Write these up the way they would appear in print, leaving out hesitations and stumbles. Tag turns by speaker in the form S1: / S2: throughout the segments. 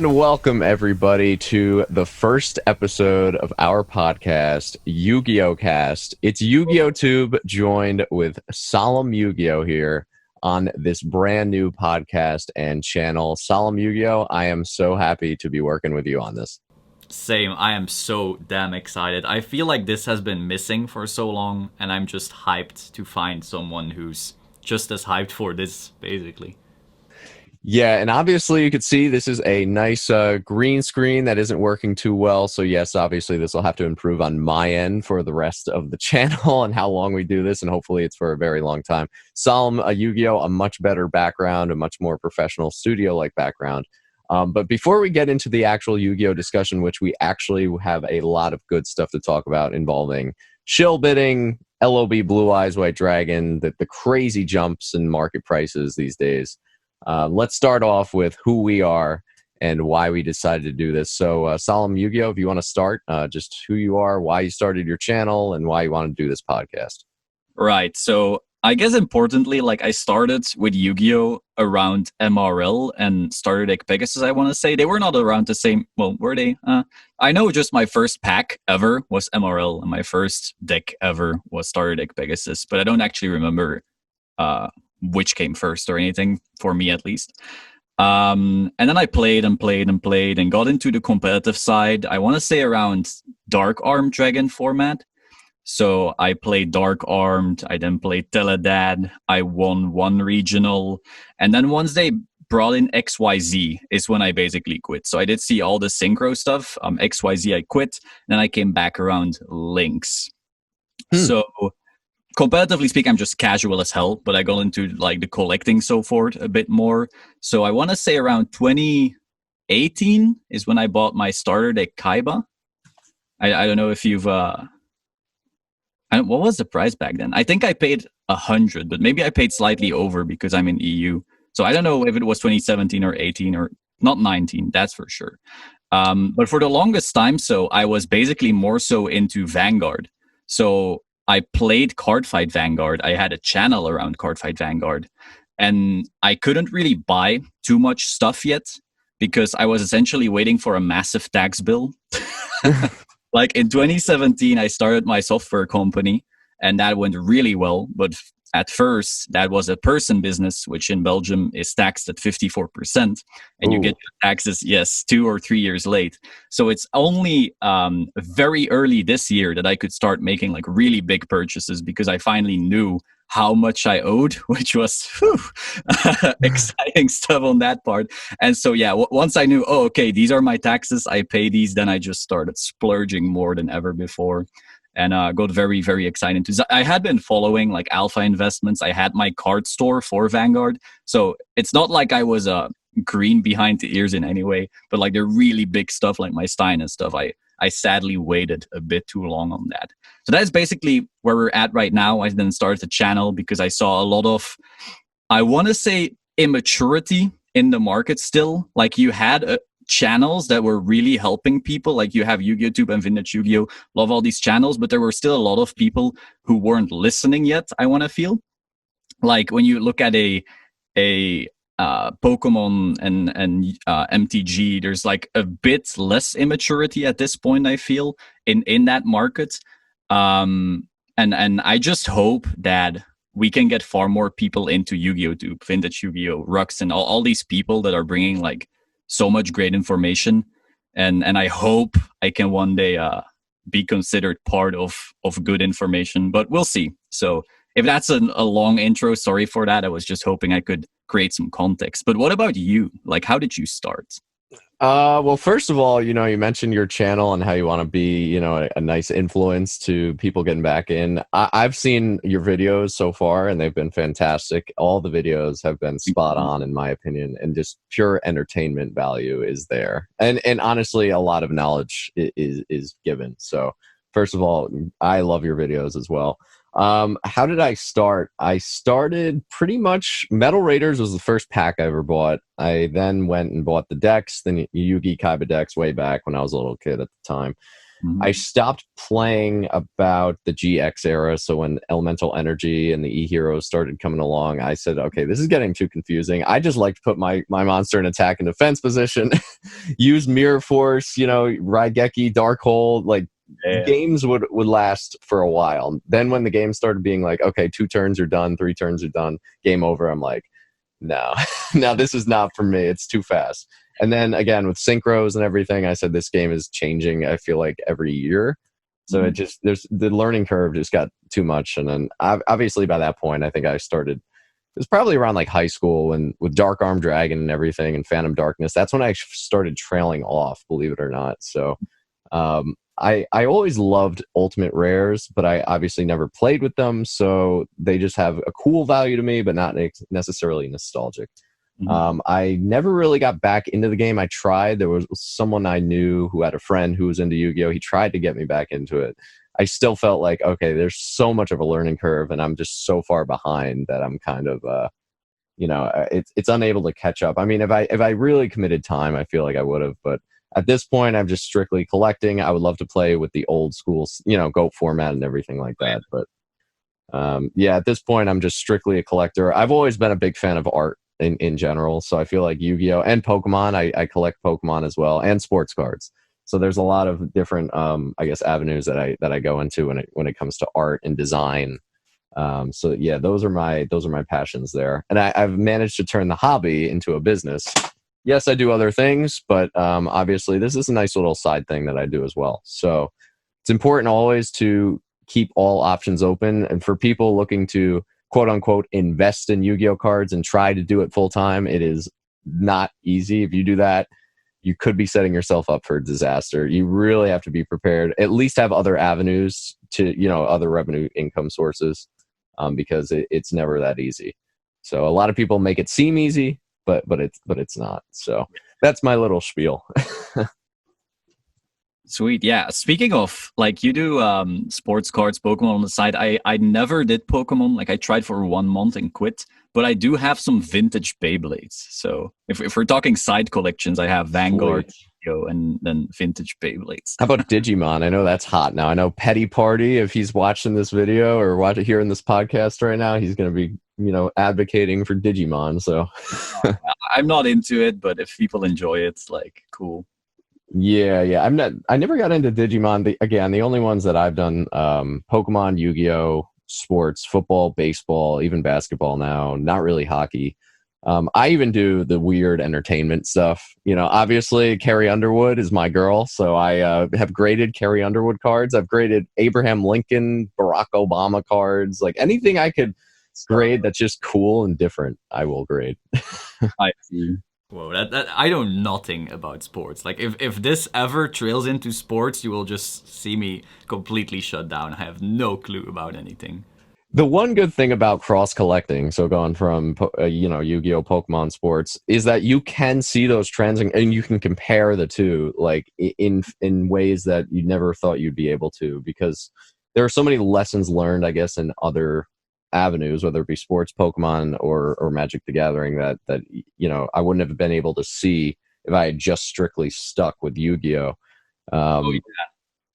S1: And welcome everybody to the first episode of our podcast, YuGiOhCast. It's YuGiOhTube joined with Solemn Yugioh here on this brand new podcast and channel. Solemn Yugioh, I am so happy to be working with you on this.
S2: Same, I am so damn excited. I feel like this has been missing for so long, and I'm just hyped to find someone who's just as hyped for this, basically.
S1: Yeah, and obviously you could see this is a nice green screen that isn't working too well. So yes, obviously this will have to improve on my end for the rest of the channel and how long we do this, and hopefully it's for a very long time. Solemn Yugioh, a much better background, a much more professional studio-like background. But before we get into the actual Yu-Gi-Oh discussion, which we actually have a lot of good stuff to talk about involving shill bidding, LOB Blue Eyes White Dragon, the crazy jumps in market prices these days. Let's start off with who we are and why we decided to do this. So, Solemn Yugioh, if you want to start, just who you are, why you started your channel, and why you want to do this podcast.
S2: Right, so I guess importantly, like I started with Yu-Gi-Oh! Around MRL and started at Pegasus, I want to say. They were not around the same, well, were they? I know just my first pack ever was MRL, and my first deck ever was started at Pegasus, but I don't actually remember which came first or anything, for me at least. And then I played and played and played and got into the competitive side. I want to say around Dark Arm Dragon format. So I played Dark Armed, I then played Teledad, I won one regional, and then once they brought in XYZ is when I basically quit. So I did see all the synchro stuff, XYZ I quit, then I came back around Lynx. So competitively speaking, I'm just casual as hell, but I got into like the collecting so forth a bit more. So I want to say around 2018 is when I bought my starter deck Kaiba. I don't know if you've what was the price back then? I think I paid 100, but maybe I paid slightly over because I'm in EU. So I don't know if it was 2017 or 18 or not 19, that's for sure. But for the longest time, so I was basically more so into Vanguard. So I played Cardfight Vanguard. I had a channel around Cardfight Vanguard. And I couldn't really buy too much stuff yet because I was essentially waiting for a massive tax bill. Like in 2017, I started my software company and that went really well. But at first, that was a person business, which in Belgium is taxed at 54%. And you get your taxes, yes, 2 or 3 years late. So it's only very early this year that I could start making like really big purchases because I finally knew how much I owed, which was exciting stuff on that part. And so, yeah, once I knew, oh, okay, these are my taxes, I pay these, then I just started splurging more than ever before. And got very, very excited. I had been following like alpha investments. I had my card store for Vanguard. So it's not like I was green behind the ears in any way, but like the really big stuff like my Stein and stuff, I sadly waited a bit too long on that. So that's basically where we're at right now. I then started the channel because I saw a lot of, I want to say, immaturity in the market still. Like you had channels that were really helping people. Like you have YuGiOhTube and Vintage Yu-Gi-Oh! Love all these channels, but there were still a lot of people who weren't listening yet, I want to feel. Like when you look at a Pokemon and MTG, there's like a bit less immaturity at this point, I feel, in that market. And I just hope that we can get far more people into YuGiOhTube, Vintage Yu-Gi-Oh!, Rux, and all these people that are bringing like so much great information. And I hope I can one day be considered part of good information, but we'll see. So if that's a long intro, sorry for that. I was just hoping I could create some context. But what about you? Like, how did you start?
S1: Well, first of all, you mentioned your channel and how you want to be, a nice influence to people getting back in. I've seen your videos so far and they've been fantastic. All the videos have been spot on in my opinion, and just pure entertainment value is there. And honestly, a lot of knowledge is given. So first of all, I love your videos as well. How did I start? I started pretty much Metal Raiders was the first pack I ever bought. I then went and bought the decks, then Yugi Kaiba decks way back when I was a little kid at the time. I stopped playing about the GX era. So when Elemental Energy and the E-Heroes started coming along, I said, okay, this is getting too confusing. I just like to put my monster in attack and defense position, use Mirror Force, Raigeki, Darkhold, like games would last for a while. Then when the game started being like, okay, 2 turns are done, 3 turns are done, game over, I'm like, no, no, this is not for me. It's too fast. And then again, with synchros and everything, I said this game is changing, I feel like, every year. So it just, the learning curve just got too much. And then obviously by that point, I think I started, it was probably around like high school, and with Dark Arm Dragon and everything and Phantom Darkness, that's when I started trailing off, believe it or not. So I always loved Ultimate Rares, but I obviously never played with them. So they just have a cool value to me, but not necessarily nostalgic. I never really got back into the game. I tried. There was someone I knew who had a friend who was into Yu-Gi-Oh! He tried to get me back into it. I still felt like, okay, there's so much of a learning curve, and I'm just so far behind that I'm kind of, it's unable to catch up. I mean, if I really committed time, I feel like I would have. But at this point, I'm just strictly collecting. I would love to play with the old school, GOAT format and everything like that. But at this point, I'm just strictly a collector. I've always been a big fan of art in general. So I feel like Yu-Gi-Oh! And Pokemon, I collect Pokemon as well, and sports cards. So there's a lot of different, avenues that I go into when it comes to art and design. Those are my passions there. And I've managed to turn the hobby into a business. Yes, I do other things, but obviously this is a nice little side thing that I do as well. So it's important always to keep all options open. And for people looking to quote unquote invest in Yu-Gi-Oh cards and try to do it full time, it is not easy. If you do that, you could be setting yourself up for disaster. You really have to be prepared, at least have other avenues to, other revenue income sources, because it's never that easy. So a lot of people make it seem easy, but it's not. So that's my little spiel.
S2: Sweet. Yeah. Speaking of, like, you do sports cards, Pokemon on the side. I never did Pokemon. Like, I tried for 1 month and quit. But I do have some vintage Beyblades. So if we're talking side collections, I have Vanguard, Yugioh, and then vintage Beyblades.
S1: How about Digimon? I know that's hot now. I know Petty Party, if he's watching this video or hearing this podcast right now, he's going to be, advocating for Digimon. So
S2: I'm not into it, but if people enjoy it, it's like cool.
S1: Yeah. I never got into Digimon. The only ones that I've done, Pokemon, Yu-Gi-Oh, sports, football, baseball, even basketball now, not really hockey. I even do the weird entertainment stuff. Obviously Carrie Underwood is my girl. So I have graded Carrie Underwood cards. I've graded Abraham Lincoln, Barack Obama cards, like anything I could grade that's just cool and different, I will grade.
S2: I see.
S3: Whoa, that I know nothing about sports. Like, if this ever trails into sports, you will just see me completely shut down. I have no clue about anything.
S1: The one good thing about cross collecting, so going from Yu-Gi-Oh, Pokemon, sports, is that you can see those trends and you can compare the two, like in ways that you never thought you'd be able to, because there are so many lessons learned, I guess, in other avenues, whether it be sports, Pokemon, or Magic the Gathering, that I wouldn't have been able to see if I had just strictly stuck with Yu-Gi-Oh.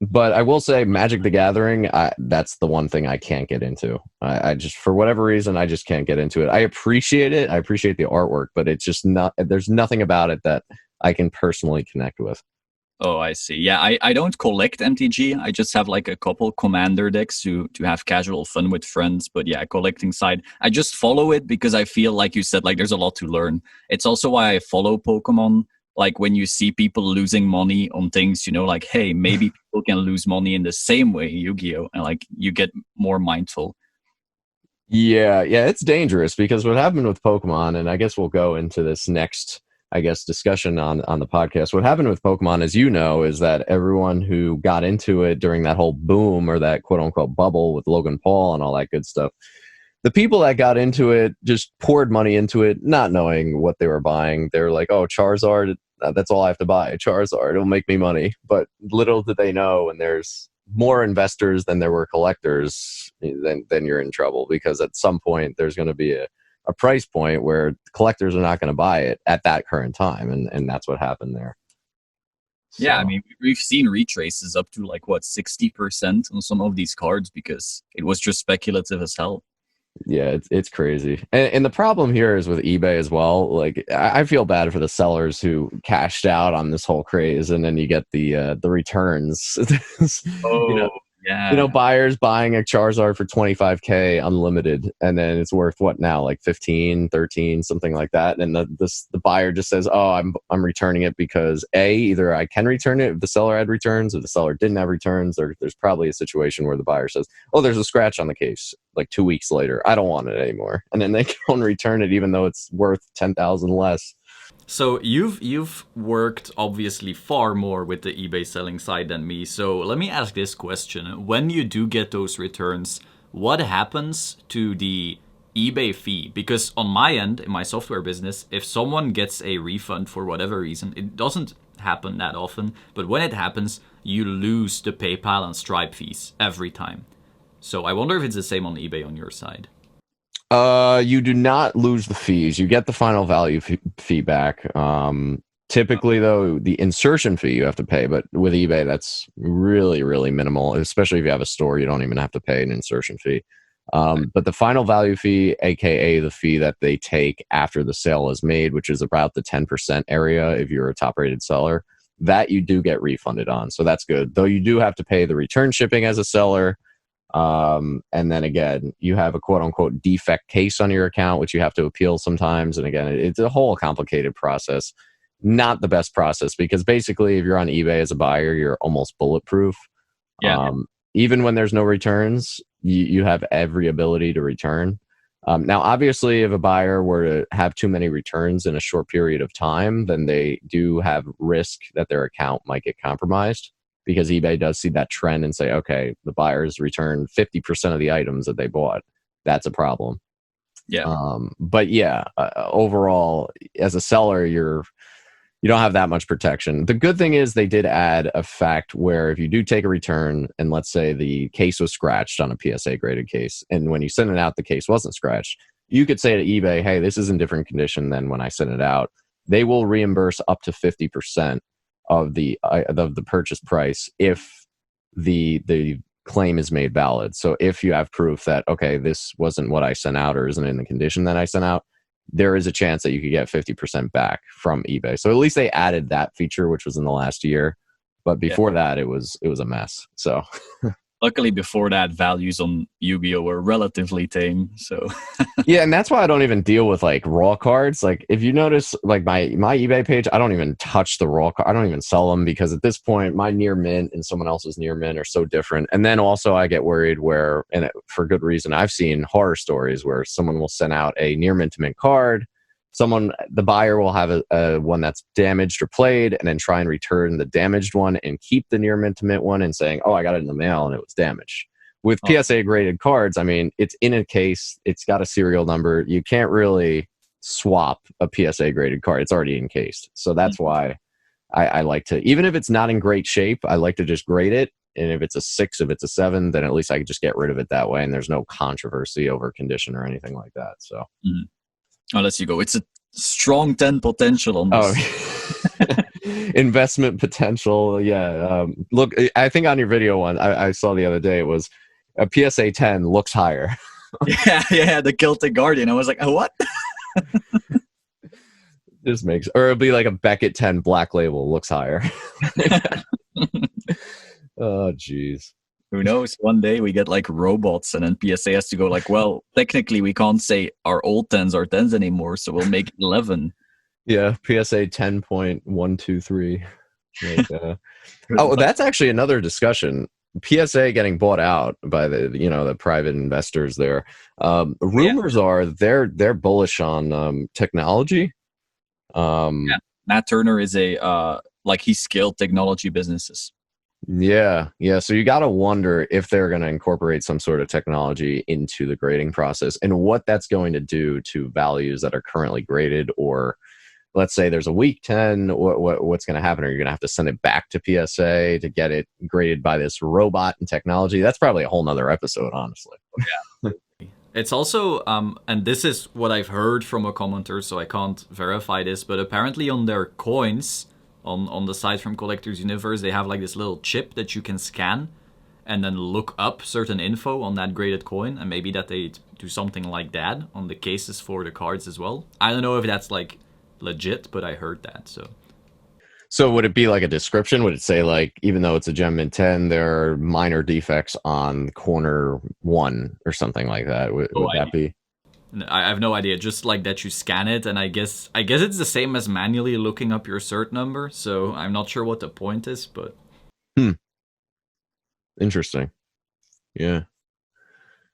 S1: But I will say Magic the Gathering, that's the one thing I can't get into. I just, for whatever reason, I just can't get into it. I appreciate it. I appreciate the artwork, but it's just there's nothing about it that I can personally connect with.
S2: Oh, I see. Yeah, I don't collect MTG. I just have like a couple commander decks to have casual fun with friends. But yeah, collecting side, I just follow it because I feel, like you said, like there's a lot to learn. It's also why I follow Pokemon. Like when you see people losing money on things, like, hey, maybe people can lose money in the same way Yu-Gi-Oh! And like you get more mindful.
S1: Yeah, it's dangerous because what happened with Pokemon, and I guess we'll go into this next, discussion on the podcast. What happened with Pokemon, as you know, is that everyone who got into it during that whole boom or that quote unquote bubble with Logan Paul and all that good stuff, the people that got into it just poured money into it, not knowing what they were buying. They're like, oh, Charizard, that's all I have to buy. Charizard, it'll make me money. But little did they know, when there's more investors than there were collectors, then you're in trouble, because at some point there's going to be a price point where collectors are not going to buy it at that current time, and that's what happened there.
S2: Yeah, I
S1: So
S2: mean, we've seen retraces up to like what 60% on some of these cards because it was just speculative as hell.
S1: yeah, it's crazy. And the problem here is with eBay as well. Like I feel bad for the sellers who cashed out on this whole craze, and then you get the returns. you know,
S2: Oh, yeah.
S1: buyers buying a Charizard for 25K unlimited, and then it's worth what now, like 15, 13, something like that. And the buyer just says, "Oh, I'm returning it because either I can return it if the seller had returns, if the seller didn't have returns, or there's probably a situation where the buyer says, "Oh, there's a scratch on the case." Like 2 weeks later, I don't want it anymore, and then they go and return it even though it's worth 10,000 less.
S3: So you've worked obviously far more with the eBay selling side than me. So let me ask this question. When you do get those returns, what happens to the eBay fee? Because on my end, in my software business, if someone gets a refund for whatever reason, it doesn't happen that often, but when it happens, you lose the PayPal and Stripe fees every time. So I wonder if it's the same on eBay on your side.
S1: You do not lose the fees. You get the final value feedback. Typically, though, the insertion fee you have to pay, but with eBay, that's really, really minimal. Especially if you have a store, you don't even have to pay an insertion fee. But the final value fee, aka the fee that they take after the sale is made, which is about the 10% area if you're a top-rated seller, that you do get refunded on. So that's good. Though you do have to pay the return shipping as a seller. And then again, you have a quote unquote defect case on your account, which you have to appeal sometimes. And again, it's a whole complicated process. Not the best process because basically, if you're on eBay as a buyer, you're almost bulletproof.
S2: Yeah.
S1: Even when there's no returns, you have every ability to return. Now, obviously, if a buyer were to have too many returns in a short period of time, then they do have risk that their account might get compromised because eBay does see that trend and say, okay, the buyers returned 50% of the items that they bought. That's a problem.
S2: Yeah.
S1: But yeah, overall, as a seller, you don't have that much protection. The good thing is they did add a fact where if you do take a return and let's say the case was scratched on a PSA graded case, and when you send it out, the case wasn't scratched, you could say to eBay, hey, this is in different condition than when I sent it out. They will reimburse up to 50% of the purchase price if the claim is made valid. So if you have proof that, okay, this wasn't what I sent out or isn't in the condition that I sent out, there is a chance that you could get 50% back from eBay. So at least they added that feature, which was in the last year. But before that, it was a mess. So
S2: Luckily, before that, values on Yu-Gi-Oh were relatively tame. So
S1: yeah, and that's why I don't even deal with like raw cards. Like if you notice, like my eBay page, I don't even touch the raw card. I don't even sell them because at this point, my near mint and someone else's near mint are so different. And then also, I get worried where, and for good reason, I've seen horror stories where someone will send out a near mint to mint card. The buyer will have a one that's damaged or played, and then try and return the damaged one and keep the near mint to mint one and saying, "Oh, I got it in the mail and it was damaged." With PSA graded cards, I mean, it's in a case, it's got a serial number. You can't really swap a PSA graded card. It's already encased. So that's why I like to, even if it's not in great shape, I like to just grade it. And if it's a 6, if it's a 7, then at least I can just get rid of it that way. And there's no controversy over condition or anything like that. So,
S2: unless you go, it's a strong 10 potential on this.
S1: oh, investment potential. Yeah. Look, I think on your video one, I saw the other day, it was, a PSA 10 looks higher.
S2: yeah, the Celtic Guardian. I was like, what?
S1: This makes, or it'll be like a Beckett 10 Black Label looks higher. Oh, geez.
S2: Who knows? One day we get like robots, and then PSA has to go like, well, technically we can't say our old 10s are 10s anymore, so we'll make 11.
S1: Yeah, PSA 10.123. Like, oh, that's actually another discussion. PSA getting bought out by the private investors there. Rumors are they're bullish on technology.
S2: Matt Turner is a he scaled technology businesses.
S1: Yeah. So you got to wonder if they're going to incorporate some sort of technology into the grading process and what that's going to do to values that are currently graded. Or let's say there's a weak 10, what's going to happen? Are you going to have to send it back to PSA to get it graded by this robot and technology? That's probably a whole nother episode, honestly.
S3: Yeah. It's also, and this is what I've heard from a commenter, so I can't verify this, but apparently on their coins, on the site from Collector's Universe. They have like this little chip that you can scan and then look up certain info on that graded coin, and maybe that they do something like that on the cases for the cards as well. I don't know if that's like legit, but I heard that.
S1: So would it be like a description? Would it say like, even though it's a gem mint 10, there are minor defects on corner 1 or something like that? Would that be?
S3: I have no idea. Just like that you scan it, and I guess it's the same as manually looking up your cert number. So I'm not sure what the point is, but
S1: Interesting. Yeah,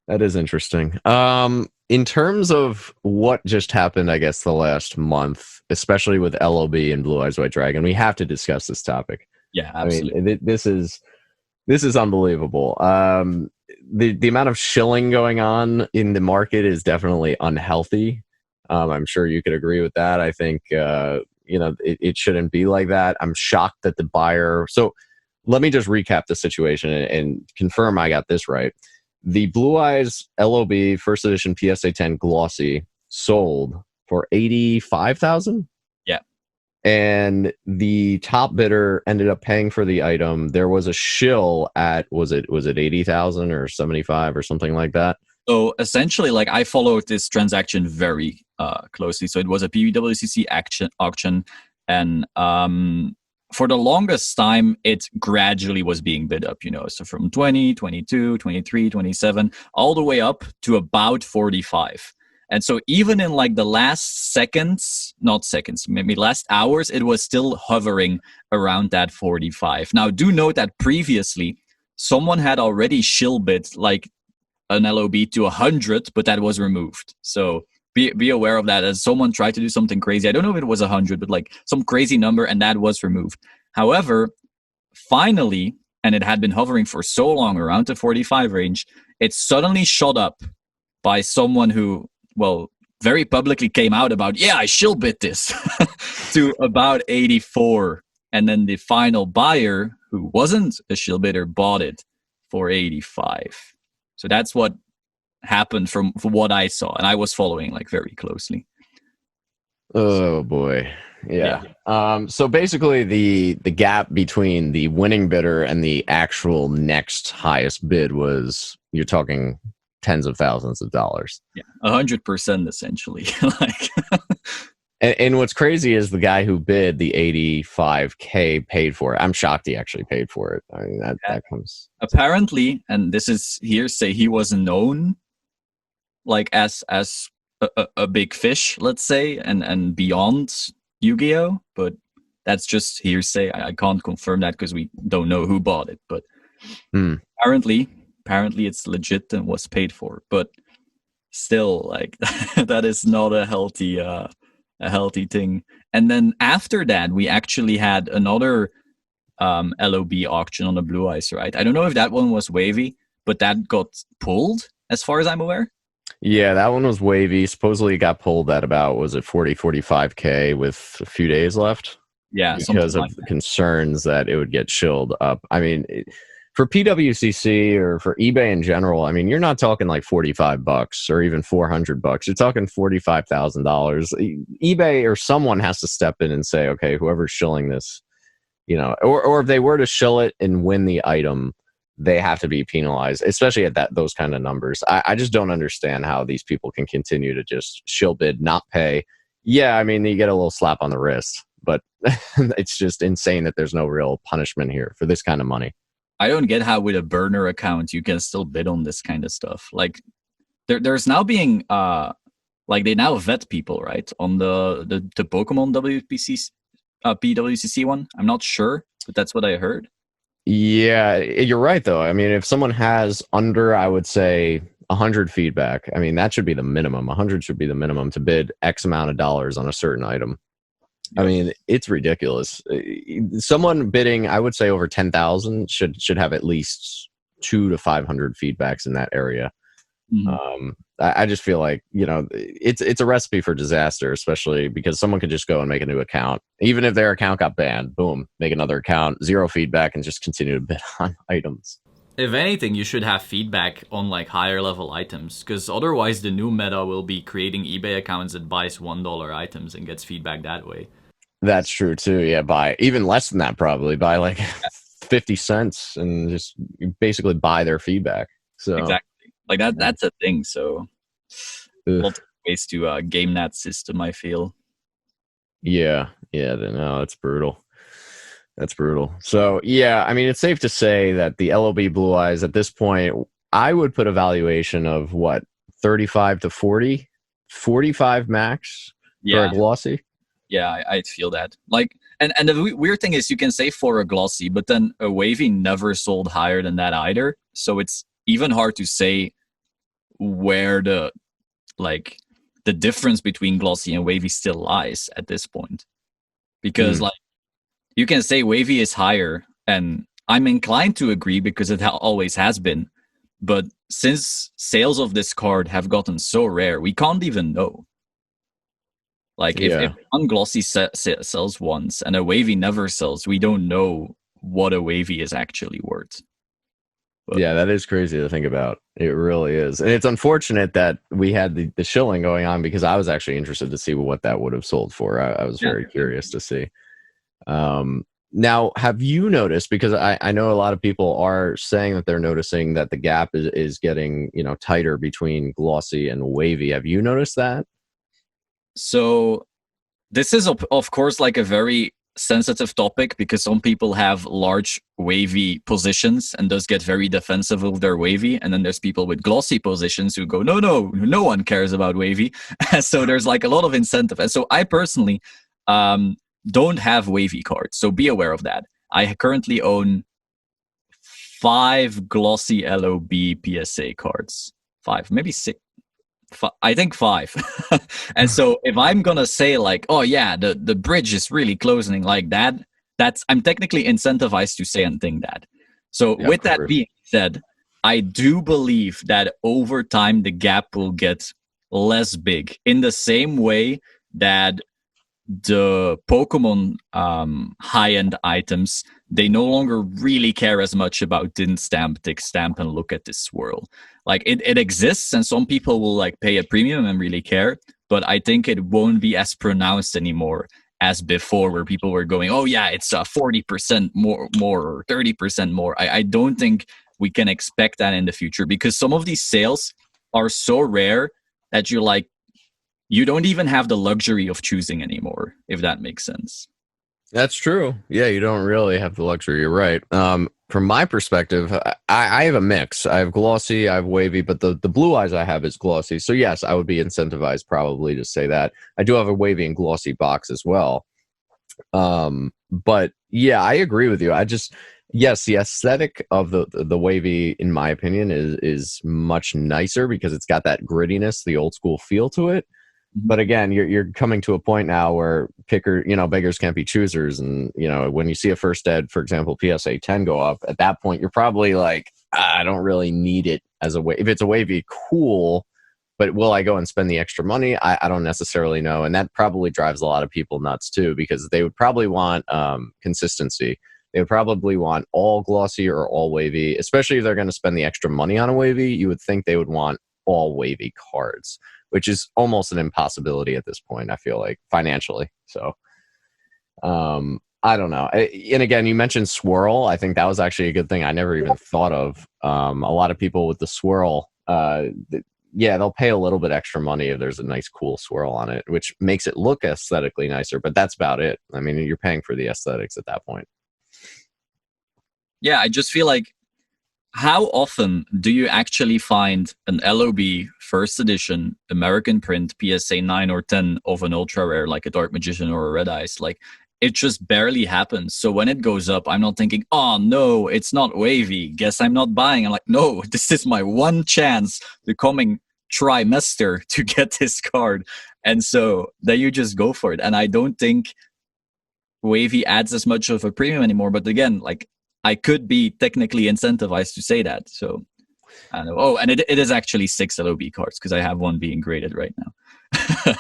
S1: that is interesting. In terms of what just happened, I guess the last month, especially with LOB and Blue Eyes White Dragon, we have to discuss this topic.
S2: Yeah, absolutely.
S1: I mean, this is unbelievable. The amount of shilling going on in the market is definitely unhealthy. I'm sure you could agree with that. I think it shouldn't be like that. I'm shocked that the buyer. So let me just recap the situation and confirm I got this right. The Blue Eyes LOB first edition PSA 10 Glossy sold for $85,000.
S2: Yeah.
S1: And the top bidder ended up paying for the item. There was a shill at was it 80,000 or 75 or something like that.
S2: So essentially, like, I followed this transaction very closely. So it was a PBWCC auction, and for the longest time, it gradually was being bid up, so from 20, 22, 23, 27, all the way up to about 45. And so even in like the last maybe last hours, it was still hovering around that 45. Now, do note that previously, someone had already shill bid like an LOB to 100, but that was removed. So be aware of that, as someone tried to do something crazy. I don't know if it was 100, but like some crazy number, and that was removed. However, finally, and it had been hovering for so long around the 45 range, it suddenly shot up by someone who, well, very publicly came out about, yeah, I shill bid this to about 84. And then the final buyer, who wasn't a shill bidder, bought it for 85. So that's what happened from what I saw, and I was following like very closely.
S1: Oh boy. Yeah. So basically the gap between the winning bidder and the actual next highest bid was, you're talking tens of thousands of dollars.
S2: Yeah, 100% essentially. Like
S1: and what's crazy is the guy who bid the 85K paid for it. I'm shocked he actually paid for it. I mean, that comes
S2: apparently, and this is hearsay, he was known like as a big fish, let's say, and beyond Yugioh, but that's just hearsay. I can't confirm that because we don't know who bought it, but apparently it's legit and was paid for. But still, like that is not a healthy thing. And then after that, we actually had another LOB auction on the Blue Eyes, right? I don't know if that one was wavy, but that got pulled, as far as I'm aware.
S1: Yeah, that one was wavy. Supposedly it got pulled at about, was it 45K with a few days left?
S2: Yeah,
S1: because of concerns that it would get shilled up. I mean, for PWCC or for eBay in general, I mean, you're not talking like $45 or even $400. You're talking $45,000. eBay or someone has to step in and say, okay, whoever's shilling this, or if they were to shill it and win the item, they have to be penalized, especially at those kind of numbers. I just don't understand how these people can continue to just shill bid, not pay. Yeah, I mean, you get a little slap on the wrist, but it's just insane that there's no real punishment here for this kind of money.
S2: I don't get how with a burner account you can still bid on this kind of stuff. Like there's now being like they now vet people, right, on the Pokemon PWCC one. I'm not sure, but that's what I heard.
S1: Yeah, you're right, though. I mean, if someone has under, I would say, 100 feedback, I mean, that should be the minimum. 100 should be the minimum to bid X amount of dollars on a certain item. I mean, it's ridiculous. Someone bidding, I would say, over 10,000 should have at least 200 to 500 feedbacks in that area. Mm-hmm. I just feel like, it's a recipe for disaster, especially because someone could just go and make a new account. Even if their account got banned, boom, make another account, 0 feedback, and just continue to bid on items.
S3: If anything, you should have feedback on like higher level items, because otherwise the new meta will be creating eBay accounts that buys $1 items and gets feedback that way.
S1: That's true too. Yeah, by even less than that, probably by like 50 cents, and just basically buy their feedback. So
S2: Exactly. Like that's a thing. So
S1: ugh.
S2: lots of ways to game that system, I feel.
S1: Yeah, no, it's brutal. That's brutal. So yeah, I mean, it's safe to say that the LOB Blue Eyes at this point, I would put a valuation of what, 35 to 40, 45 max for a
S2: Yeah.
S1: glossy.
S2: Yeah, I feel that. Like, and the weird thing is, you can say for a glossy, but then a wavy never sold higher than that either. So it's even hard to say where the difference between glossy and wavy still lies at this point. Because like, you can say wavy is higher, and I'm inclined to agree because it always has been. But since sales of this card have gotten so rare, we can't even know. Like if one glossy sells once and a wavy never sells, we don't know what a wavy is actually worth. But
S1: Yeah, that is crazy to think about. It really is. And it's unfortunate that we had the shilling going on, because I was actually interested to see what that would have sold for. I was very curious to see. Now, have you noticed, because I know a lot of people are saying that they're noticing that the gap is getting, tighter between glossy and wavy. Have you noticed that?
S2: So this is of course like a very sensitive topic, because some people have large wavy positions and thus get very defensive of their wavy, and then there's people with glossy positions who go, no one cares about wavy. So there's like a lot of incentive. And so I personally don't have wavy cards, so be aware of that. I currently own 5 glossy LOB PSA cards. 5, maybe 6. I think 5. And so if I'm gonna say like, oh yeah, the bridge is really closing like that, I'm technically incentivized to say and think that. So with that being said, I do believe that over time the gap will get less big, in the same way that the Pokemon high-end items, they no longer really care as much about didn't stamp, tick stamp, and look at this swirl. Like it exists, and some people will like pay a premium and really care, but I think it won't be as pronounced anymore as before, where people were going, oh yeah, it's 40% more or 30% more. I don't think we can expect that in the future, because some of these sales are so rare that you don't even have the luxury of choosing anymore, if that makes sense.
S1: That's true. Yeah, you don't really have the luxury. You're right. From my perspective, I have a mix. I have glossy, I have wavy, but the blue eyes I have is glossy. So yes, I would be incentivized probably to say that. I do have a wavy and glossy box as well. But yeah, I agree with you. Yes, the aesthetic of the wavy, in my opinion, is much nicer, because it's got that grittiness, the old school feel to it. But again, you're coming to a point now where beggars can't be choosers. And, when you see a first ed, for example, PSA 10 go up, at that point, you're probably like, I don't really need it as a wavy. If it's a wavy, cool. But will I go and spend the extra money? I don't necessarily know. And that probably drives a lot of people nuts too, because they would probably want consistency. They would probably want all glossy or all wavy, especially if they're going to spend the extra money on a wavy. You would think they would want all wavy cards, which is almost an impossibility at this point, I feel like, financially. So, I don't know. And again, you mentioned swirl. I think that was actually a good thing I never even thought of. A lot of people with the swirl, they'll pay a little bit extra money if there's a nice, cool swirl on it, which makes it look aesthetically nicer. But that's about it. I mean, you're paying for the aesthetics at that point.
S2: Yeah, I just feel like, how often do you actually find an LOB first edition American print PSA 9 or 10 of an ultra rare, like a Dark Magician or a Red Eyes? Like, it just barely happens. So when it goes up, I'm not thinking, oh no, it's not wavy, guess I'm not buying. I'm like, no, this is my one chance the coming trimester to get this card. And so then you just go for it. And I don't think wavy adds as much of a premium anymore. But again, like, I could be technically incentivized to say that. So, I don't know. Oh, and it is actually 6 LOB cards, because I have one being graded right now.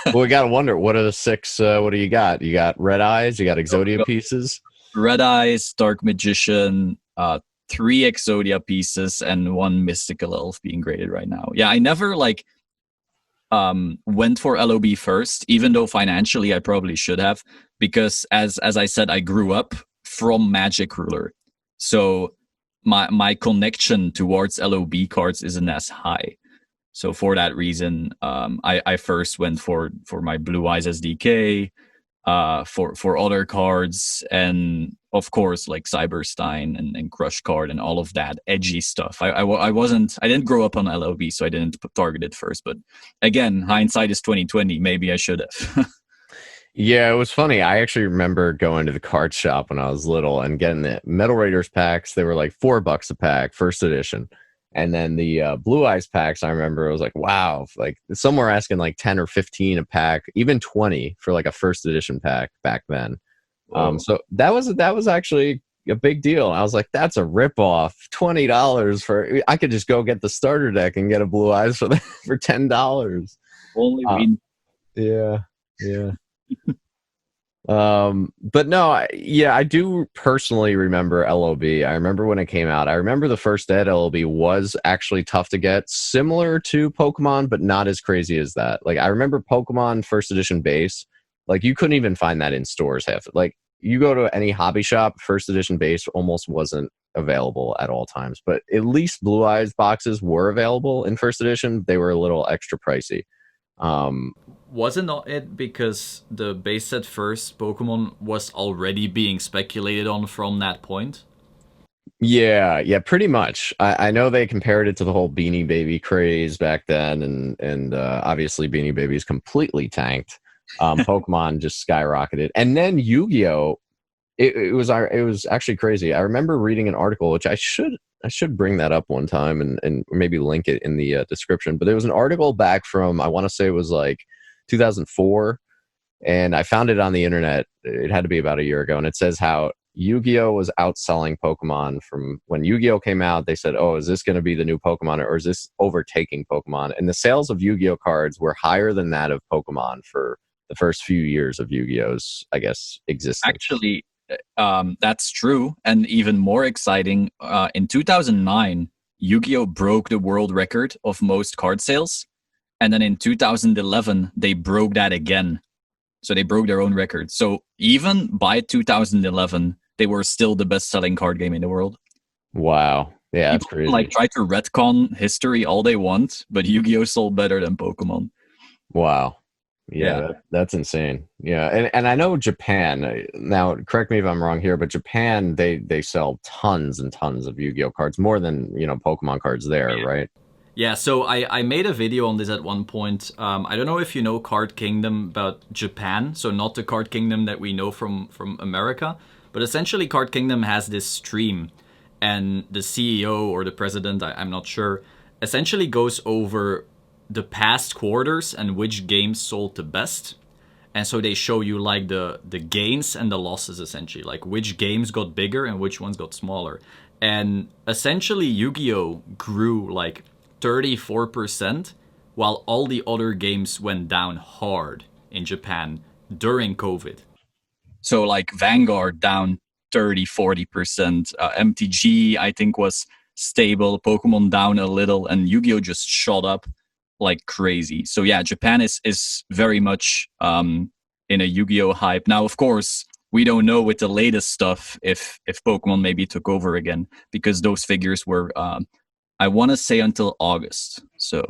S1: Well, we got to wonder, what are the 6? What do you got? You got Red Eyes, you got Exodia pieces?
S2: Red Eyes, Dark Magician, 3 Exodia pieces, and 1 Mystical Elf being graded right now. Yeah, I never went for LOB first, even though financially I probably should have, because as I said, I grew up from Magic Ruler, so my connection towards LOB cards isn't as high. So for that reason, I first went for my Blue Eyes SDK, for other cards, and of course like Cyberstein and Crush Card and all of that edgy stuff. I didn't grow up on LOB, so I didn't target it first. But again, hindsight is 2020. Maybe I should have.
S1: Yeah, it was funny. I actually remember going to the card shop when I was little and getting the Metal Raiders packs. They were like $4 a pack, first edition. And then the Blue Eyes packs, I remember it was like, wow, like some were asking like 10 or 15 a pack, even 20 for like a first edition pack back then. So that was actually a big deal. I was like, that's a ripoff. $20 for, I could just go get the starter deck and get a Blue Eyes for for $10.
S2: Only we.
S1: Yeah. But no, I do personally remember LOB. I remember when it came out. I remember the first ed LOB was actually tough to get, similar to Pokemon, but not as crazy as that. Like I remember Pokemon first edition base, like you couldn't even find that in stores half. Like you go to any hobby shop, first edition base almost wasn't available at all times. But at least Blue Eyes boxes were available in first edition. They were a little extra pricey.
S3: Wasn't it because the base set first Pokemon was already being speculated on from that point?
S1: Yeah, pretty much. I know they compared it to the whole Beanie Baby craze back then, and obviously Beanie Babies completely tanked. Pokemon just skyrocketed, and then Yu-Gi-Oh! It was actually crazy. I remember reading an article, which I should bring that up one time and maybe link it in the description. But there was an article back from, I want to say it was like 2004, and I found it on the internet. It had to be about a year ago, and it says how Yu-Gi-Oh was outselling Pokemon from when Yu-Gi-Oh came out. They said, "Oh, is this going to be the new Pokemon, or is this overtaking Pokemon?" And the sales of Yu-Gi-Oh cards were higher than that of Pokemon for the first few years of Yu-Gi-Oh's, I guess, existence.
S2: Actually, that's true, and even more exciting. In 2009, Yu-Gi-Oh broke the world record of most card sales, and then in 2011 they broke that again. So they broke their own record. So even by 2011, they were still the best-selling card game in the world.
S1: Wow. Yeah, that's
S2: People
S1: crazy.
S2: like try to retcon history all they want, but Yu-Gi-Oh sold better than Pokemon.
S1: Wow. Yeah. That's insane. Yeah, and I know Japan. Now, correct me if I'm wrong here, but Japan they sell tons and tons of Yu-Gi-Oh cards, more than Pokemon cards there, right?
S3: Yeah, so I made a video on this at one point. I don't know if you know Card Kingdom about Japan, so not the Card Kingdom that we know from America, but essentially Card Kingdom has this stream, and the CEO or the president, I'm not sure, essentially goes over the past quarters and which games sold the best. And so they show you like the gains and the losses, essentially, like which games got bigger and which ones got smaller. And essentially Yu-Gi-Oh grew like 34%, while all the other games went down hard in Japan during COVID.
S2: So like Vanguard down 30-40%, MTG I think was stable, Pokemon down a little, and Yu-Gi-Oh just shot up like crazy. So yeah, Japan is very much in a Yu-Gi-Oh hype. Now, of course, we don't know with the latest stuff if Pokemon maybe took over again, because those figures were I want to say until August. So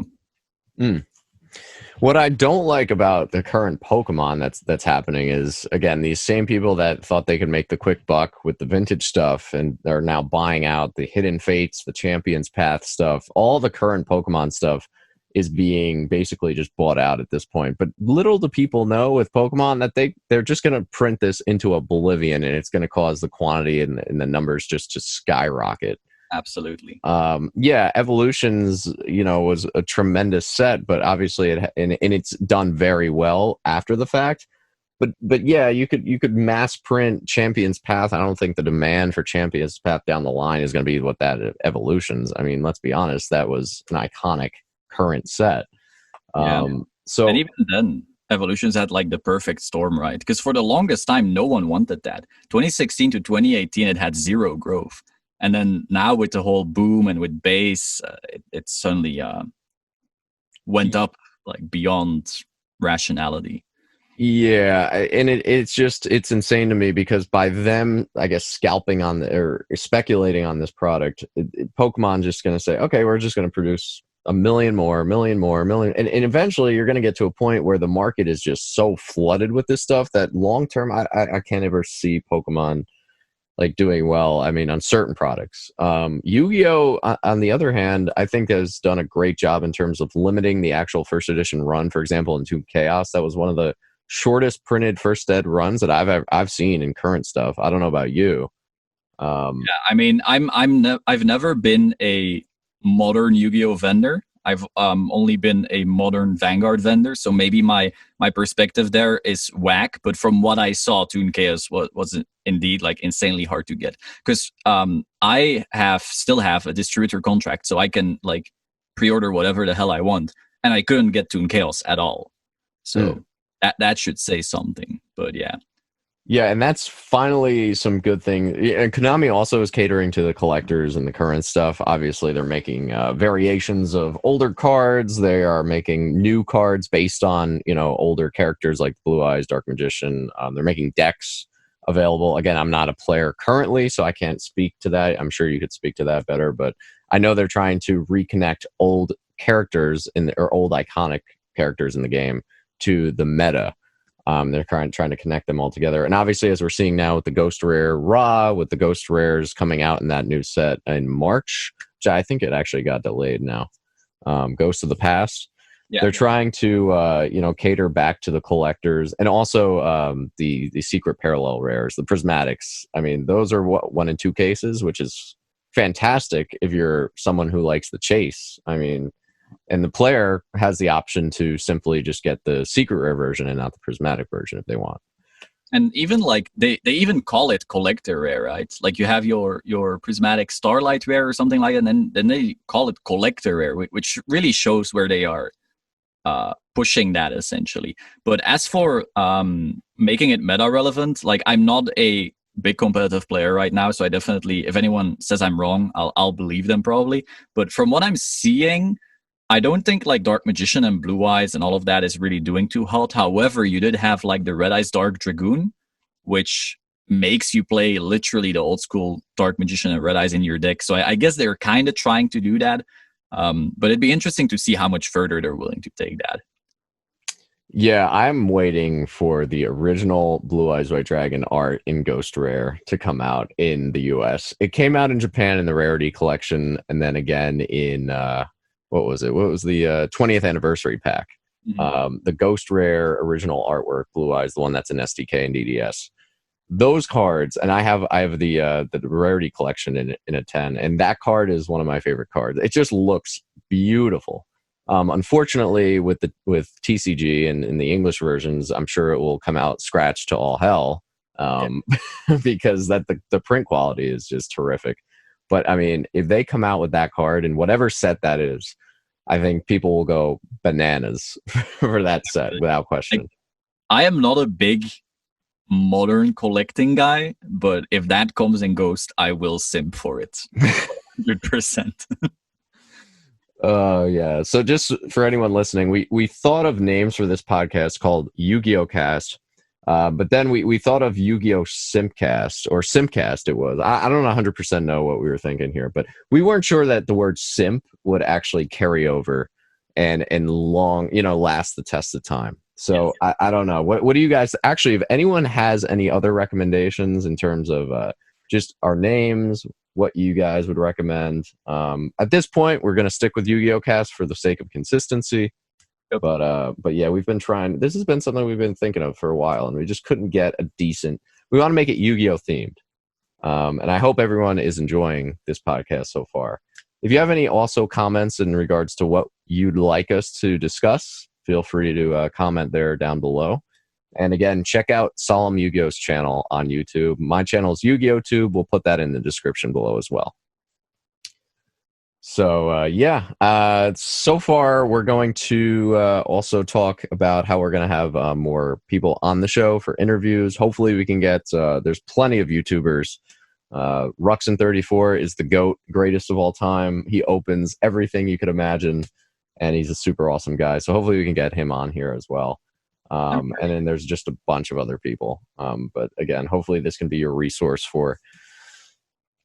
S1: what I don't like about the current Pokemon that's happening is, again, these same people that thought they could make the quick buck with the vintage stuff and are now buying out the Hidden Fates, the Champions Path stuff. All the current Pokemon stuff is being basically just bought out at this point. But little do people know with Pokemon that they're just going to print this into oblivion, and it's going to cause the quantity and the numbers just to skyrocket.
S2: Absolutely.
S1: Evolutions, was a tremendous set, but obviously it's done very well after the fact. But yeah, you could mass print Champions Path. I don't think the demand for Champions Path down the line is going to be what that Evolutions. I mean, let's be honest, that was an iconic current set. So,
S2: and even then, Evolutions had like the perfect storm, right? Because for the longest time, no one wanted that. 2016 to 2018, it had zero growth. And then now with the whole boom and with base, it suddenly went up like beyond rationality.
S1: Yeah, and it's insane to me because by them, I guess, scalping on or speculating on this product, Pokemon just going to say, okay, we're just going to produce a million more, and eventually you're going to get to a point where the market is just so flooded with this stuff that long term, I can't ever see Pokemon like doing well. I mean, on certain products, Yu-Gi-Oh, on the other hand, I think has done a great job in terms of limiting the actual first edition run. For example, in Tomb Chaos, that was one of the shortest printed first ed runs that I've seen in current stuff. I don't know about you.
S2: Yeah, I mean, I've never been a modern Yu-Gi-Oh vendor. I've only been a modern Vanguard vendor, so maybe my perspective there is whack. But from what I saw, Toon Chaos was indeed like insanely hard to get because I still have a distributor contract, so I can like pre-order whatever the hell I want, and I couldn't get Toon Chaos at all. So that should say something. But yeah.
S1: Yeah, and that's finally some good thing. And Konami also is catering to the collectors and the current stuff. Obviously, they're making variations of older cards. They are making new cards based on, older characters like Blue Eyes, Dark Magician. They're making decks available. Again, I'm not a player currently, so I can't speak to that. I'm sure you could speak to that better, but I know they're trying to reconnect old characters or old iconic characters in the game to the meta. They're trying to connect them all together. And obviously, as we're seeing now with the Ghost Rare Ra, with the Ghost Rares coming out in that new set in March, which I think it actually got delayed now, Ghost of the Past. Yeah. They're trying to, cater back to the collectors and also the secret parallel rares, the prismatics. I mean, those are 1 and 2 cases, which is fantastic if you're someone who likes the chase. I mean, and the player has the option to simply just get the secret rare version and not the prismatic version if they want.
S2: And even like they even call it collector rare, right? Like you have your prismatic starlight rare or something like that, and then they call it collector rare, which really shows where they are pushing that essentially. But as for making it meta relevant, like I'm not a big competitive player right now, so I definitely, if anyone says I'm wrong, I'll believe them probably. But from what I'm seeing, I don't think like Dark Magician and Blue Eyes and all of that is really doing too hot. However, you did have like the Red Eyes Dark Dragoon, which makes you play literally the old school Dark Magician and Red Eyes in your deck. So I guess they're kind of trying to do that. But it'd be interesting to see how much further they're willing to take that.
S1: Yeah, I'm waiting for the original Blue Eyes White Dragon art in Ghost Rare to come out in the US. It came out in Japan in the Rarity collection, and then again in... what was it? What was the 20th anniversary pack? Mm-hmm. The Ghost Rare original artwork, Blue Eyes, the one that's in SDK and DDS. Those cards, and I have the Rarity collection in a 10, and that card is one of my favorite cards. It just looks beautiful. Unfortunately, with TCG and in the English versions, I'm sure it will come out scratched to all hell because the print quality is just terrific. But I mean, if they come out with that card in whatever set that is, I think people will go bananas for that set without question.
S2: I am not a big modern collecting guy, but if that comes in Ghost, I will simp for it. 100%.
S1: Yeah. So just for anyone listening, we thought of names for this podcast called YuGiOhCast. But then we thought of Yu-Gi-Oh Simpcast, or Simpcast it was. I don't 100% know what we were thinking here, but we weren't sure that the word simp would actually carry over and long, last the test of time. So yes. I don't know. What do you guys, actually, if anyone has any other recommendations in terms of just our names, what you guys would recommend? At this point, we're going to stick with Yu-Gi-Oh Cast for the sake of consistency. But yeah, we've been trying. This has been something we've been thinking of for a while, and we just couldn't get a decent. We want to make it Yu-Gi-Oh themed, and I hope everyone is enjoying this podcast so far. If you have any also comments in regards to what you'd like us to discuss, feel free to comment there down below. And again, check out Solemn Yu-Gi-Oh's channel on YouTube. My channel is YuGiOhTube. We'll put that in the description below as well. So, so far we're going to also talk about how we're going to have more people on the show for interviews. Hopefully we can get, there's plenty of YouTubers. Ruxin34 is the GOAT, greatest of all time. He opens everything you could imagine. and he's a super awesome guy. So hopefully we can get him on here as well. And then there's just a bunch of other people. But again, hopefully this can be your resource for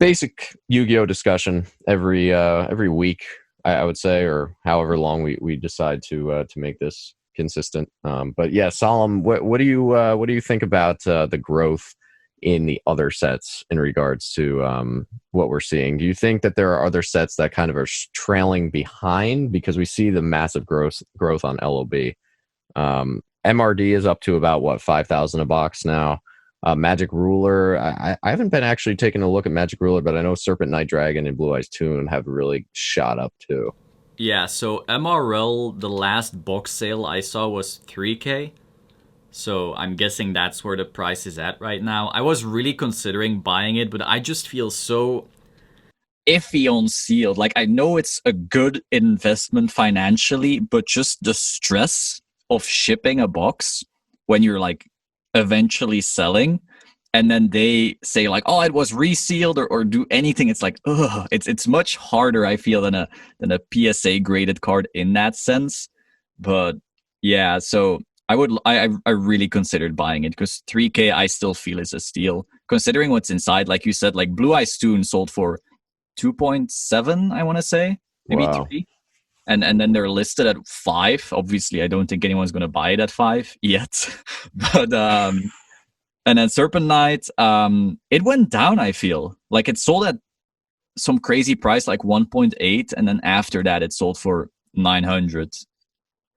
S1: basic Yu-Gi-Oh discussion every week, I would say, or however long we decide to make this consistent. But yeah, Solemn, what do you think about the growth in the other sets in regards to what we're seeing? Do you think that there are other sets that kind of are trailing behind, because we see the massive growth on LOB? MRD is up to about what, 5,000 a box now. Magic Ruler, I haven't been actually taking a look at Magic Ruler, but I know Serpent Night Dragon and Blue Eyes Toon have really shot up too.
S3: Yeah, so MRL, the last box sale I saw was 3K. So I'm guessing that's where the price is at right now. I was really considering buying it, but I just feel so
S2: iffy on sealed. Like, I know it's a good investment financially, but just the stress of shipping a box when you're like eventually selling, and then they say like, oh, it was resealed, or do anything. It's like, ugh, it's much harder, I feel, than a PSA graded card in that sense. But yeah, so I really considered buying it, because 3K I still feel is a steal considering what's inside. Like you said, like Blue Eyes Toon sold for 2.7, I want to say, maybe
S1: Wow.
S2: 3. And then they're listed at 5. Obviously, I don't think anyone's going to buy it at 5 yet. But and then Serpent Knight, it went down, I feel. Like, it sold at some crazy price, like 1.8, and then after that it sold for 900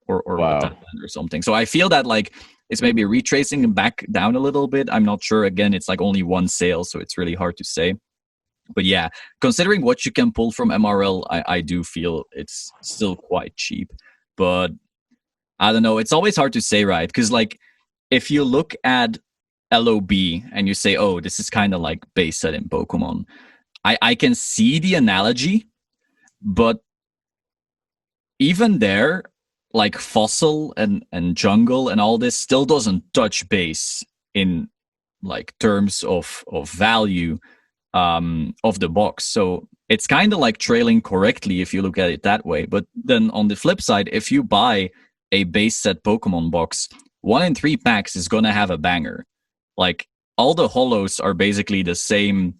S2: or
S1: Wow.
S2: 1,000 or something. So I feel that like it's maybe retracing back down a little bit. I'm not sure. Again, it's like only one sale, so it's really hard to say. But yeah, considering what you can pull from MRL, I do feel it's still quite cheap. But I don't know. It's always hard to say, right? Because like, if you look at LOB and you say, oh, this is kind of like base set in Pokemon, I can see the analogy, but even there, like Fossil and Jungle and all this still doesn't touch base in like terms of value of the box. So it's kind of like trailing correctly if you look at it that way. But then on the flip side, if you buy a base set Pokemon box, 1 in 3 packs is gonna have a banger. Like, all the holos are basically the same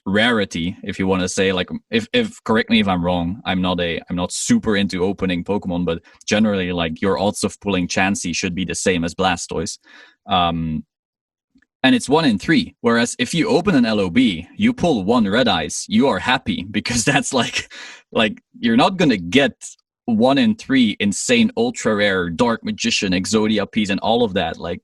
S2: rarity, if you want to say. Like, if correct me if I'm wrong, I'm not super into opening Pokemon, but generally, like, your odds of pulling Chansey should be the same as Blastoise. And it's 1 in 3. Whereas if you open an LOB, you pull 1 Red Eyes, you are happy, because that's like you're not gonna get 1 in 3 insane ultra rare Dark Magician, Exodia piece, and all of that. Like,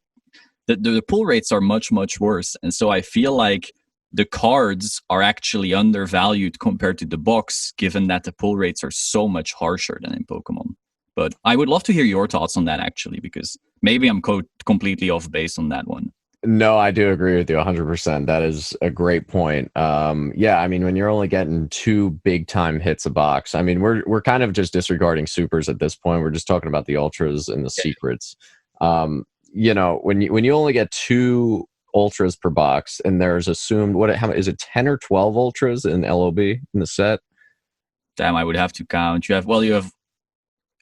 S2: the pull rates are much worse, and so I feel like the cards are actually undervalued compared to the box, given that the pull rates are so much harsher than in Pokemon. But I would love to hear your thoughts on that, actually, because maybe I'm completely off base on that one.
S1: No, I do agree with you 100%. That is a great point. Yeah, I mean, when you're only getting 2 big time hits a box, I mean, we're kind of just disregarding supers at this point. We're just talking about the ultras and the secrets. You know, when you only get 2 ultras per box, and there's assumed how is it, 10 or 12 ultras in LOB in the set?
S2: Damn, I would have to count. You have
S1: it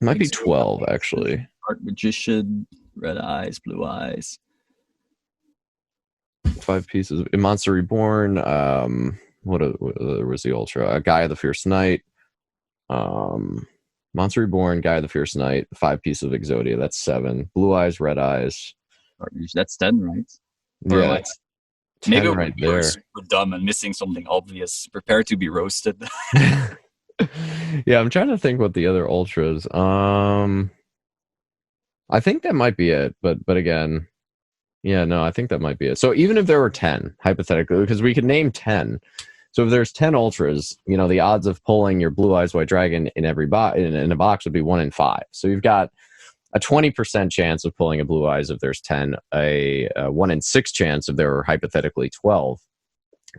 S1: might be 12 actually.
S2: Dark Magician, Red Eyes, Blue Eyes.
S1: 5 pieces. Monster Reborn. What was the ultra? Guy of the Fierce Knight. Monster Reborn, Guy of the Fierce Knight. 5 pieces of Exodia. That's 7. Blue Eyes, Red Eyes.
S2: That's 10, right?
S1: Yeah, like,
S2: maybe
S1: right there.
S2: Super dumb and missing something obvious. Prepare to be roasted.
S1: Yeah, I'm trying to think what the other ultras. I think that might be it, but again, yeah, no, I think that might be it. So even if there were 10, hypothetically, because we could name 10. So if there's 10 ultras, you know, the odds of pulling your Blue Eyes White Dragon in every in a box would be 1 in 5. So you've got a 20% chance of pulling a Blue Eyes if there's 10, a 1 in 6 chance if there were hypothetically 12.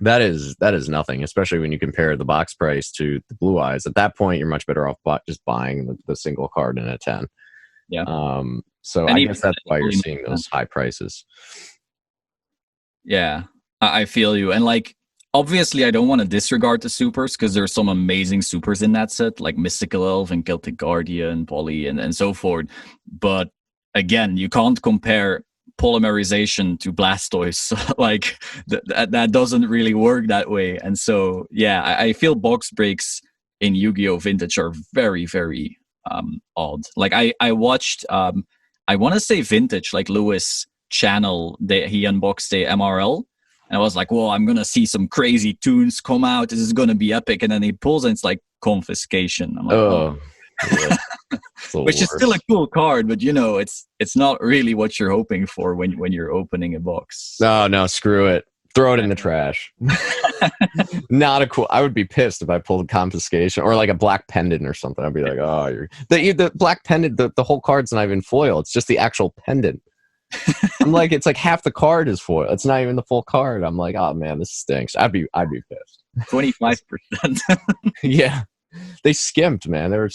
S1: That is nothing, especially when you compare the box price to the Blue Eyes. At that point, you're much better off just buying the single card in a 10.
S2: Yeah.
S1: So I guess that's why you're seeing those high prices.
S2: Yeah, I feel you. And like, obviously, I don't want to disregard the supers because there's some amazing supers in that set, like Mystical Elf and Celtic Guardian, Poly, and so forth. But again, you can't compare polymerization to Blastoise. Like that doesn't really work that way. And so, yeah, I feel box breaks in Yu-Gi-Oh! Vintage are very, very odd. Like I watched, I want to say Vintage, like Lewis channel, he unboxed a MRL. And I was like, well, I'm going to see some crazy tunes come out. This is going to be epic. And then he pulls and it's like confiscation. I'm like, oh.
S1: Yeah.
S2: Which is still a cool card, but it's not really what you're hoping for when you're opening a box.
S1: No, screw it. Throw it in the trash. Not a cool. I would be pissed if I pulled confiscation or like a black pendant or something. I'd be like, oh, the black pendant. The whole card's not even foil. It's just the actual pendant. I'm like, it's like half the card is foil. It's not even the full card. I'm like, oh man, this stinks. I'd be pissed.
S2: 25%.
S1: Yeah, they skimped, man. They were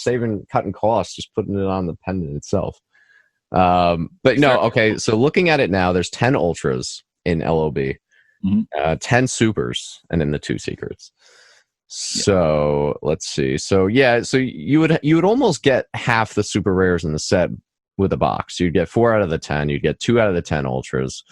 S1: cutting costs, just putting it on the pendant itself. But no, okay. So looking at it now, there's 10 ultras in LOB, 10 supers, and then the 2 secrets. So let's see. So yeah, so you would almost get half the super rares in the set with a box. You'd get 4 out of the 10. You'd get 2 out of the 10 ultras.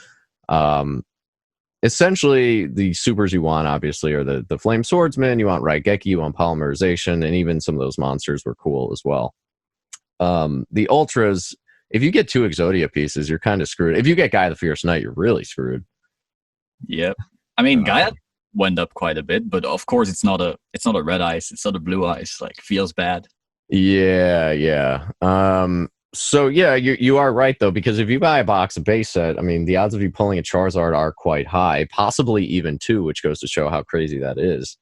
S1: Essentially, the supers you want, obviously, are the Flame Swordsman. You want Raigeki. You want Polymerization, and even some of those monsters were cool as well. The ultras, if you get 2 Exodia pieces, you're kind of screwed. If you get Gaia the Fierce Knight, you're really screwed.
S2: Yep. I mean, Gaia went up quite a bit, but of course, it's not a red ice. It's not a blue ice. Like, feels bad.
S1: Yeah. So yeah, you are right though, because if you buy a box of base set, I mean, the odds of you pulling a Charizard are quite high, possibly even 2, which goes to show how crazy that is.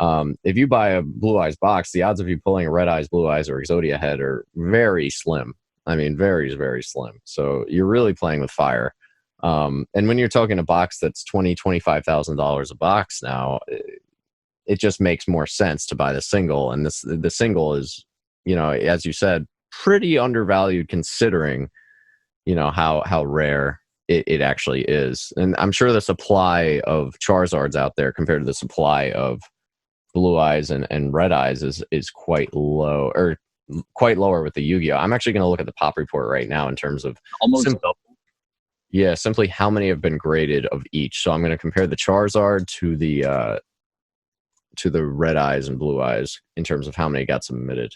S1: If you buy a Blue Eyes box, the odds of you pulling a Red Eyes, Blue Eyes, or Exodia head are very slim. I mean, very, very slim. So you're really playing with fire. And when you're talking a box that's $25,000 a box now, it just makes more sense to buy the single. And the single is, as you said, pretty undervalued considering how rare it actually is. And I'm sure the supply of Charizards out there compared to the supply of Blue Eyes and Red Eyes is quite low, or quite lower with the Yu-Gi-Oh. I'm actually going to look at the pop report right now in terms of
S2: almost double.
S1: Yeah, simply how many have been graded of each. So I'm going to compare the Charizard to the Red Eyes and Blue Eyes in terms of how many got submitted.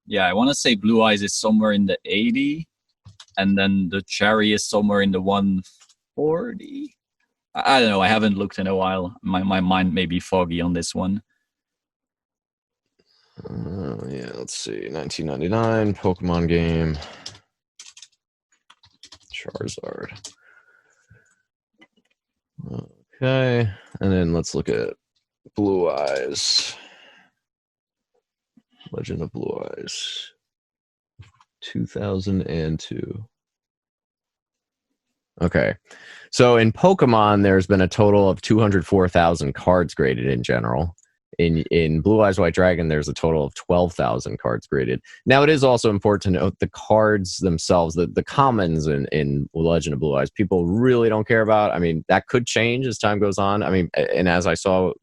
S2: Yeah, I want to say Blue Eyes is somewhere in the 80, and then the Cherry is somewhere in the 140. I don't know. I haven't looked in a while. My mind may be foggy on this one.
S1: Yeah, let's see. 1999 Pokemon game. Charizard. Okay, and then let's look at Blue Eyes. Legend of Blue Eyes. 2002. Okay. So in Pokemon, there's been a total of 204,000 cards graded in general. In Blue Eyes White Dragon, there's a total of 12,000 cards graded. Now, it is also important to note the cards themselves, the commons in Legend of Blue Eyes, people really don't care about. I mean, that could change as time goes on. I mean, and as I saw,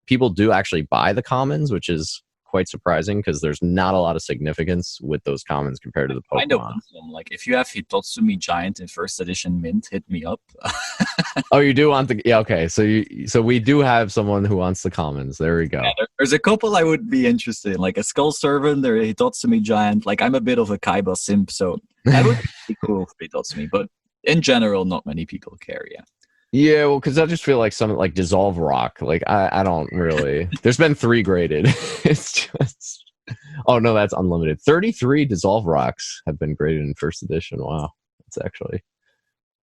S1: people do actually buy the commons, which is quite surprising because there's not a lot of significance with those commons compared to the Pokemon.
S2: I know some, like, if you have Hitotsumi Giant in first edition mint, hit me up.
S1: Oh, you do want the... Yeah, okay. So we do have someone who wants the commons. There we go.
S2: Yeah, there's a couple I would be interested in, like a Skull Servant or a Hitotsumi Giant. Like, I'm a bit of a Kaiba simp, so that would be cool for Hitotsumi. But in general, not many people care, yeah.
S1: Yeah, well, because I just feel like something like Dissolve Rock. Like, I don't really... There's been 3 graded. It's just... Oh, no, that's unlimited. 33 Dissolve Rocks have been graded in first edition. Wow. That's actually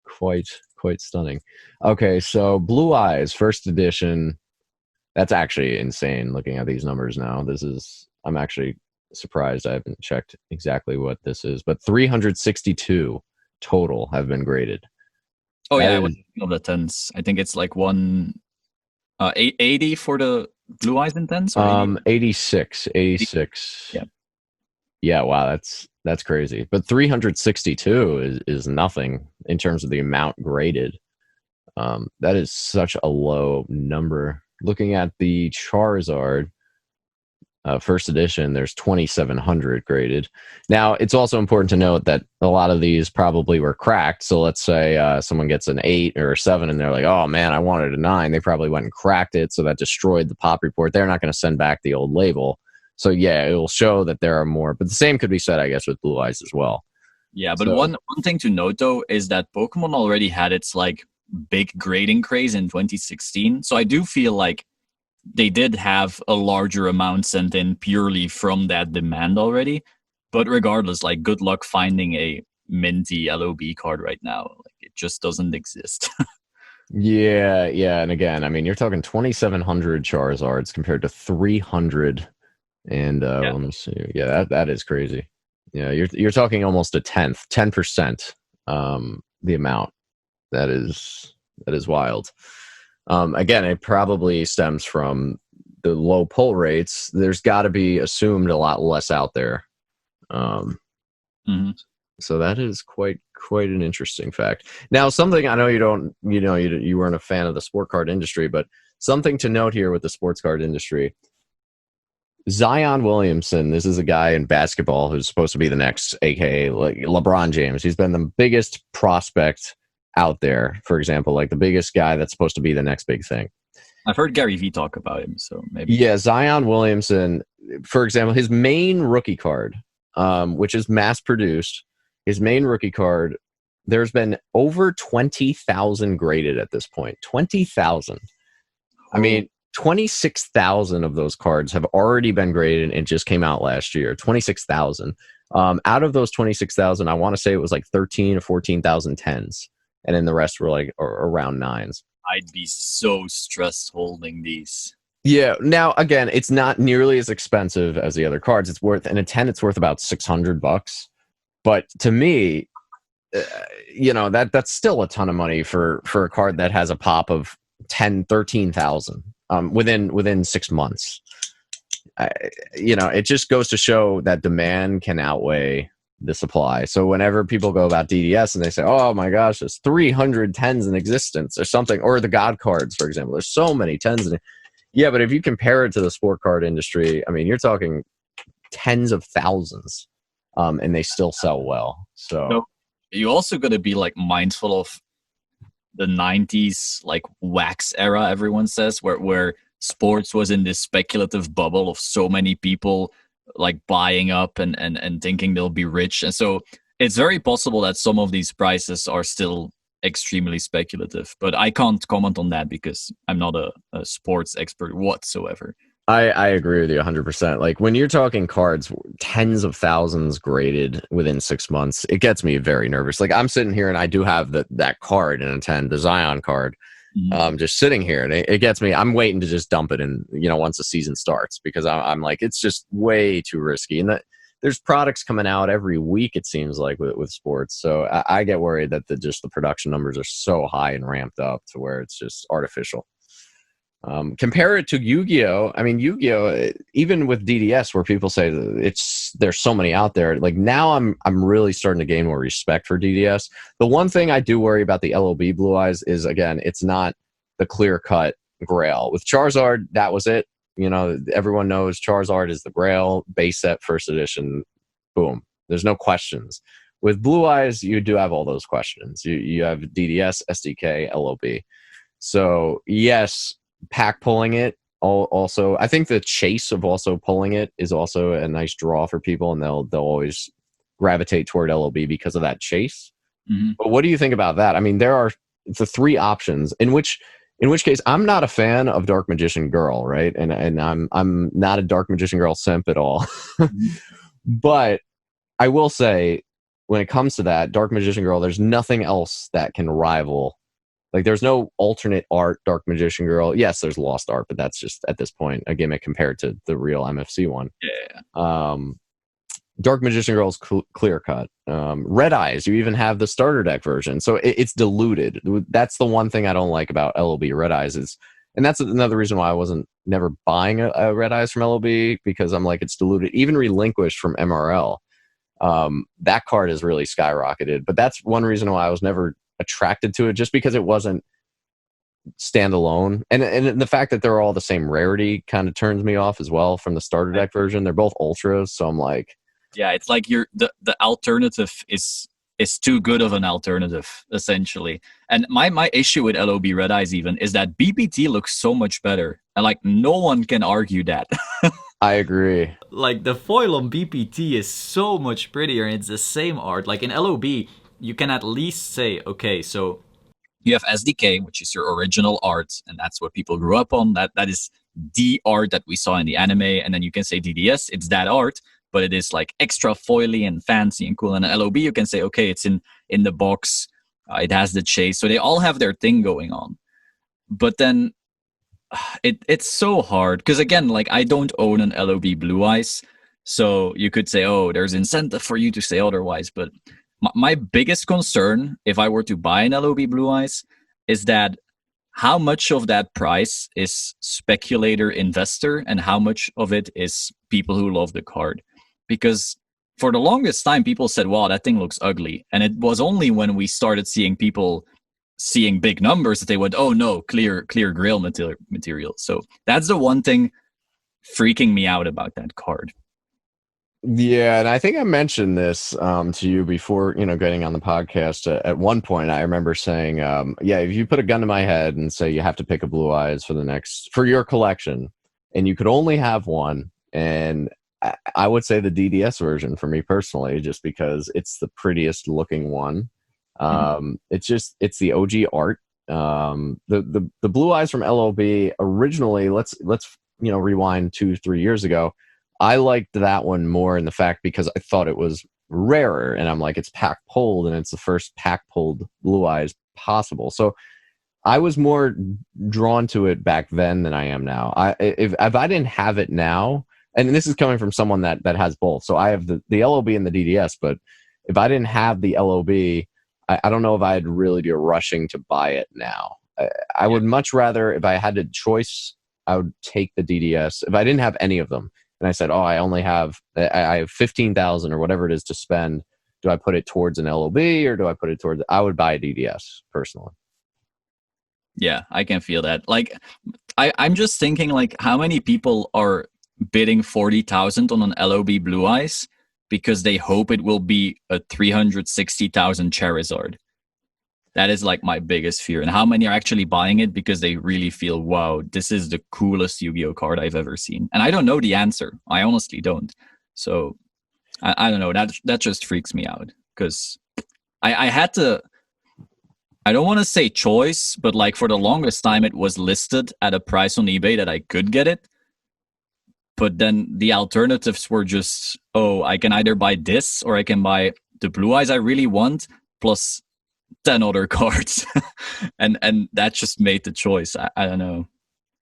S1: quite stunning. Okay, so Blue Eyes, first edition. That's actually insane looking at these numbers now. I'm actually surprised I haven't checked exactly what this is, but 362 total have been graded.
S2: Oh, yeah, I was thinking of the tens. I think it's like 80 for the Blue Eyes and tens?
S1: 86. Yeah. Yeah, wow, that's crazy. But 362 is nothing in terms of the amount graded. That is such a low number. Looking at the Charizard first edition, there's 2,700 graded. Now, it's also important to note that a lot of these probably were cracked. So let's say someone gets an 8 or a 7 and they're like, oh man, I wanted a 9. They probably went and cracked it. So that destroyed the pop report. They're not going to send back the old label. So yeah, it will show that there are more. But the same could be said, I guess, with Blue Eyes as well.
S2: Yeah, but
S1: So,
S2: one thing to note though is that Pokemon already had its like big grading craze in 2016. So I do feel like they did have a larger amount sent in purely from that demand already. But regardless, like good luck finding a minty LOB card right now. Like it just doesn't exist.
S1: yeah. And again, I mean, you're talking 2,700 Charizards compared to 300. And
S2: Yeah.
S1: let me see. Yeah, that is crazy. Yeah, you're talking almost a 10%, the amount. That is wild. Again, it probably stems from the low pull rates. There's got to be assumed a lot less out there. So that is quite an interesting fact. Now, something I know you weren't a fan of the sport card industry, but something to note here with the sports card industry. Zion Williamson, this is a guy in basketball who's supposed to be the next, aka like LeBron James. He's been the biggest prospect out there, for example, like the biggest guy that's supposed to be the next big thing.
S2: I've heard Gary Vee talk about him, so maybe.
S1: Yeah, Zion Williamson, for example, his main rookie card, which is mass produced, his main rookie card, there's been over 20,000 graded at this point. 20,000. I mean, 26,000 of those cards have already been graded and just came out last year. 26,000. Out of those 26,000, I want to say it was like 13 or 14,000 tens. And then the rest were like around 9s.
S2: I'd be so stressed holding these.
S1: Yeah. Now, again, it's not nearly as expensive as the other cards. It's worth, in a 10, it's worth about $600. But to me, that's still a ton of money for a card that has a pop of 10, 13,000 within 6 months. It just goes to show that demand can outweigh the supply. So whenever people go about DDS and they say, oh my gosh, there's 300 tens in existence or something, or the God cards, for example, there's so many tens in it. Yeah, but if you compare it to the sport card industry, I mean, you're talking tens of thousands, and they still sell well. So
S2: you also got to be like mindful of the 90s like wax era, everyone says, where sports was in this speculative bubble of so many people like buying up and thinking they'll be rich. And so it's very possible that some of these prices are still extremely speculative, but I can't comment on that because I'm not a sports expert whatsoever.
S1: I agree with you 100%. Like when you're talking cards, tens of thousands graded within 6 months, it gets me very nervous. Like I'm sitting here and I do have that card in a 10, the Zion card, just sitting here, and it gets me. I'm waiting to just dump it in, once the season starts, because I'm like, it's just way too risky. And that there's products coming out every week, it seems like, with sports. So I get worried that the production numbers are so high and ramped up to where it's just artificial. Compare it to Yu-Gi-Oh. I mean, Yu-Gi-Oh, even with DDS, where people say there's so many out there. Like now, I'm really starting to gain more respect for DDS. The one thing I do worry about the LOB Blue Eyes is, again, it's not the clear cut Grail. With Charizard, that was it. Everyone knows Charizard is the Grail base set first edition. Boom. There's no questions. With Blue Eyes, you do have all those questions. You have DDS, SDK, LOB. So yes. Pack pulling it also, I think the chase of also pulling it is also a nice draw for people, and they'll always gravitate toward LOB because of that chase. But what do you think about that? I mean, there are the 3 options in which case I'm not a fan of Dark Magician Girl, right? And I'm not a Dark Magician Girl simp at all. But I will say, when it comes to that Dark Magician Girl, there's nothing else that can rival. Like, there's no alternate art Dark Magician Girl. Yes, there's lost art, but that's just, at this point, a gimmick compared to the real MFC one.
S2: Yeah.
S1: Dark Magician Girl is clear cut. Red Eyes, you even have the starter deck version. So it's diluted. That's the one thing I don't like about LOB Red Eyes and that's another reason why I wasn't never buying a Red Eyes from LOB, because I'm like, it's diluted. Even Relinquished from MRL, that card is really skyrocketed. But that's one reason why I was never attracted to it, just because it wasn't standalone, and the fact that they're all the same rarity kind of turns me off as well from the starter deck version. They're both ultras, so I'm like,
S2: yeah, it's like the alternative is too good of an alternative, essentially. And my issue with LOB Red Eyes even is that BPT looks so much better, and like no one can argue that.
S1: I agree.
S3: Like the foil on BPT is so much prettier, and it's the same art. Like in LOB, you can at least say, okay, so
S2: you have SDK, which is your original art, and that's what people grew up on. That is the art that we saw in the anime. And then you can say DDS, it's that art, but it is like extra foily and fancy and cool. And LOB, you can say, okay, it's in the box, it has the chase. So they all have their thing going on. But then it's so hard because, again, like I don't own an LOB Blue Eyes, so you could say, oh, there's incentive for you to say otherwise. But my biggest concern, if I were to buy an LOB Blue Eyes, is that how much of that price is speculator investor and how much of it is people who love the card. Because for the longest time, people said, wow, that thing looks ugly. And it was only when we started seeing people seeing big numbers that they went, oh no, clear grail material. So that's the one thing freaking me out about that card.
S1: Yeah, and I think I mentioned this to you before, getting on the podcast. At one point, I remember saying, yeah, if you put a gun to my head and say you have to pick a Blue Eyes for your collection, and you could only have one, and I would say the DDS version for me personally, just because it's the prettiest looking one. It's the OG art. The Blue Eyes from LOB originally, let's rewind 2-3 years ago. I liked that one more in the fact because I thought it was rarer, and I'm like, it's pack pulled, and it's the first pack pulled Blue Eyes possible. So I was more drawn to it back then than I am now. If I didn't have it now, and this is coming from someone that has both. So I have the LOB and the DDS, but if I didn't have the LOB, I don't know if I'd really be rushing to buy it now. I would much rather, if I had a choice, I would take the DDS. If I didn't have any of them, and I said, oh, I have 15,000 or whatever it is to spend, do I put it towards an LOB or do I put it towards, I would buy a DDS personally.
S2: Yeah, I can feel that. Like, I'm just thinking, like, how many people are bidding 40,000 on an LOB Blue Eyes because they hope it will be a 360,000 Charizard? That is like my biggest fear. And how many are actually buying it because they really feel, wow, this is the coolest Yu-Gi-Oh card I've ever seen? And I don't know the answer. I honestly don't. So I don't know. That just freaks me out because I had to, I don't want to say choice, but like for the longest time it was listed at a price on eBay that I could get it. But then the alternatives were just, oh, I can either buy this or I can buy the Blue Eyes I really want plus 10 other cards. and that just made the choice. I don't know.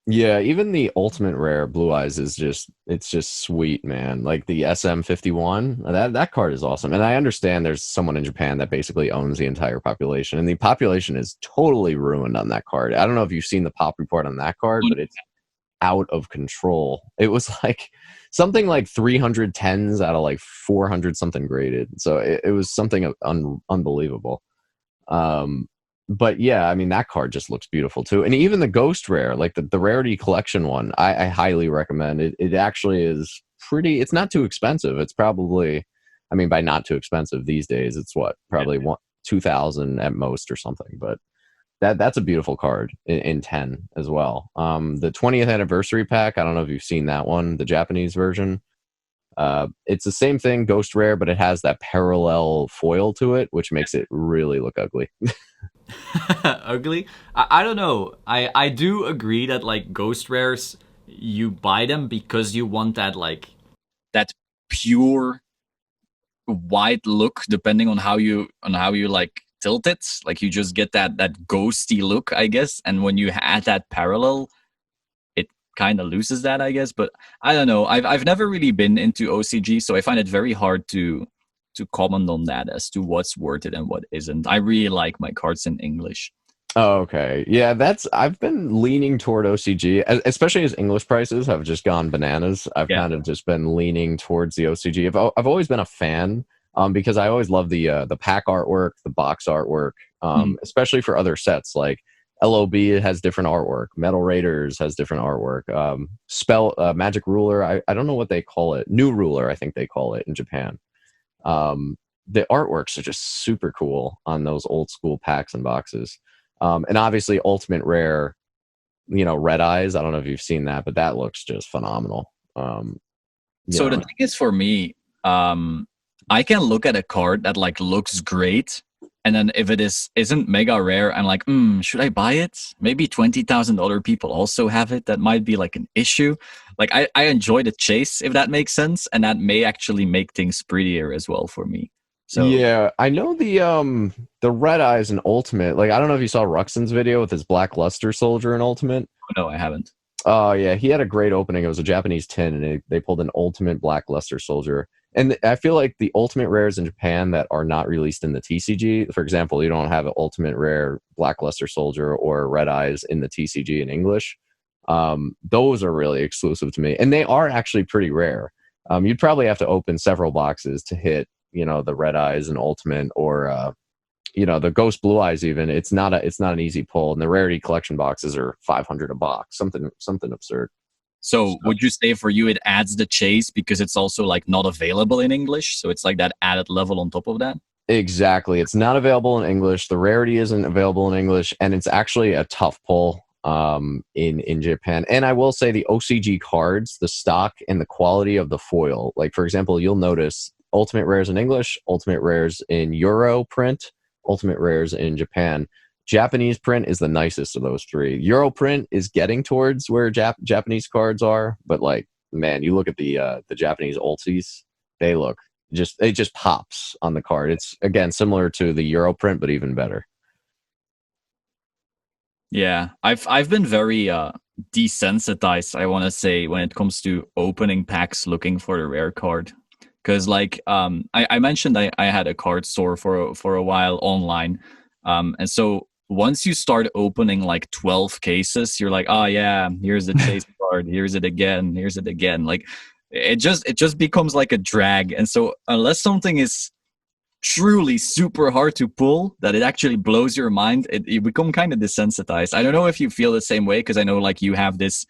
S1: Yeah, even the ultimate rare Blue Eyes is it's just sweet, man. Like the SM51, that card is awesome. And I understand there's someone in Japan that basically owns the entire population, and the population is totally ruined on that card. I don't know if you've seen the pop report on that card, but it's out of control. It was like something like 310s out of like 400 something graded. So it was something unbelievable. But yeah, I mean, that card just looks beautiful too. And even the Ghost Rare, like the Rarity Collection one, I highly recommend it. It actually is pretty, it's not too expensive. It's probably, I mean, by not too expensive these days, it's what, probably 2,000 at most or something. But that's a beautiful card in 10 as well. The 20th anniversary pack, I don't know if you've seen that one, the Japanese version. It's the same thing, Ghost Rare, but it has that parallel foil to it, which makes it really look ugly.
S3: Ugly? I don't know. I do agree that like Ghost Rares, you buy them because you want that like
S2: that pure white look, depending on how you like tilt it. Like you just get that ghosty look, I guess. And when you add that parallel, it kind of loses that, I guess. But I don't know. I've never really been into OCG, so I find it very hard to comment on that as to what's worth it and what isn't. I really like my cards in English.
S1: Oh, okay. Yeah, I've been leaning toward OCG, especially as English prices have just gone bananas. I've kind of just been leaning towards the OCG. I've always been a fan because I always love the pack artwork, the box artwork, especially for other sets. Like LOB has different artwork. Metal Raiders has different artwork. Magic Ruler, I don't know what they call it. New Ruler, I think they call it in Japan. The artworks are just super cool on those old school packs and boxes. And obviously Ultimate Rare, Red Eyes. I don't know if you've seen that, but that looks just phenomenal.
S2: So the thing is, for me, I can look at a card that like looks great, and then if it isn't mega rare, I'm like, should I buy it? Maybe $20,000 people also have it. That might be like an issue. Like I enjoy the chase, if that makes sense, and that may actually make things prettier as well for me. So
S1: yeah, I know the Red Eyes in Ultimate. Like, I don't know if you saw Ruxin's video with his Black Luster Soldier in Ultimate.
S2: no, I haven't.
S1: Oh yeah, he had a great opening. It was a Japanese tin, and they pulled an Ultimate Black Luster Soldier. And I feel like the Ultimate Rares in Japan that are not released in the TCG, for example, you don't have an Ultimate Rare Black Luster Soldier or Red Eyes in the TCG in English. Those are really exclusive to me, and they are actually pretty rare. You'd probably have to open several boxes to hit, the Red Eyes and Ultimate, or the Ghost Blue Eyes. Even it's not an easy pull, and the Rarity collection boxes are $500 a box, something absurd.
S2: So would you say for you it adds the chase because it's also like not available in English? So it's like that added level on top of that?
S1: Exactly. It's not available in English. The Rarity isn't available in English, and it's actually a tough pull in Japan. And I will say the OCG cards, the stock and the quality of the foil. Like, for example, you'll notice Ultimate Rares in English, Ultimate Rares in Euro print, Ultimate Rares in Japan. Japanese print is the nicest of those three. Euro print is getting towards where Japanese cards are, but like, man, you look at the Japanese ultis, it just pops on the card. It's again similar to the Euro print, but even better.
S2: Yeah, I've been very desensitized, I want to say, when it comes to opening packs looking for the rare card. Because like I mentioned, I had a card store for a while online, and so once you start opening like 12 cases, you're like, oh yeah, here's the chase card, here's it again. Like it just becomes like a drag. And so unless something is truly super hard to pull, that it actually blows your mind, you become kind of desensitized. I don't know if you feel the same way, because I know like you have this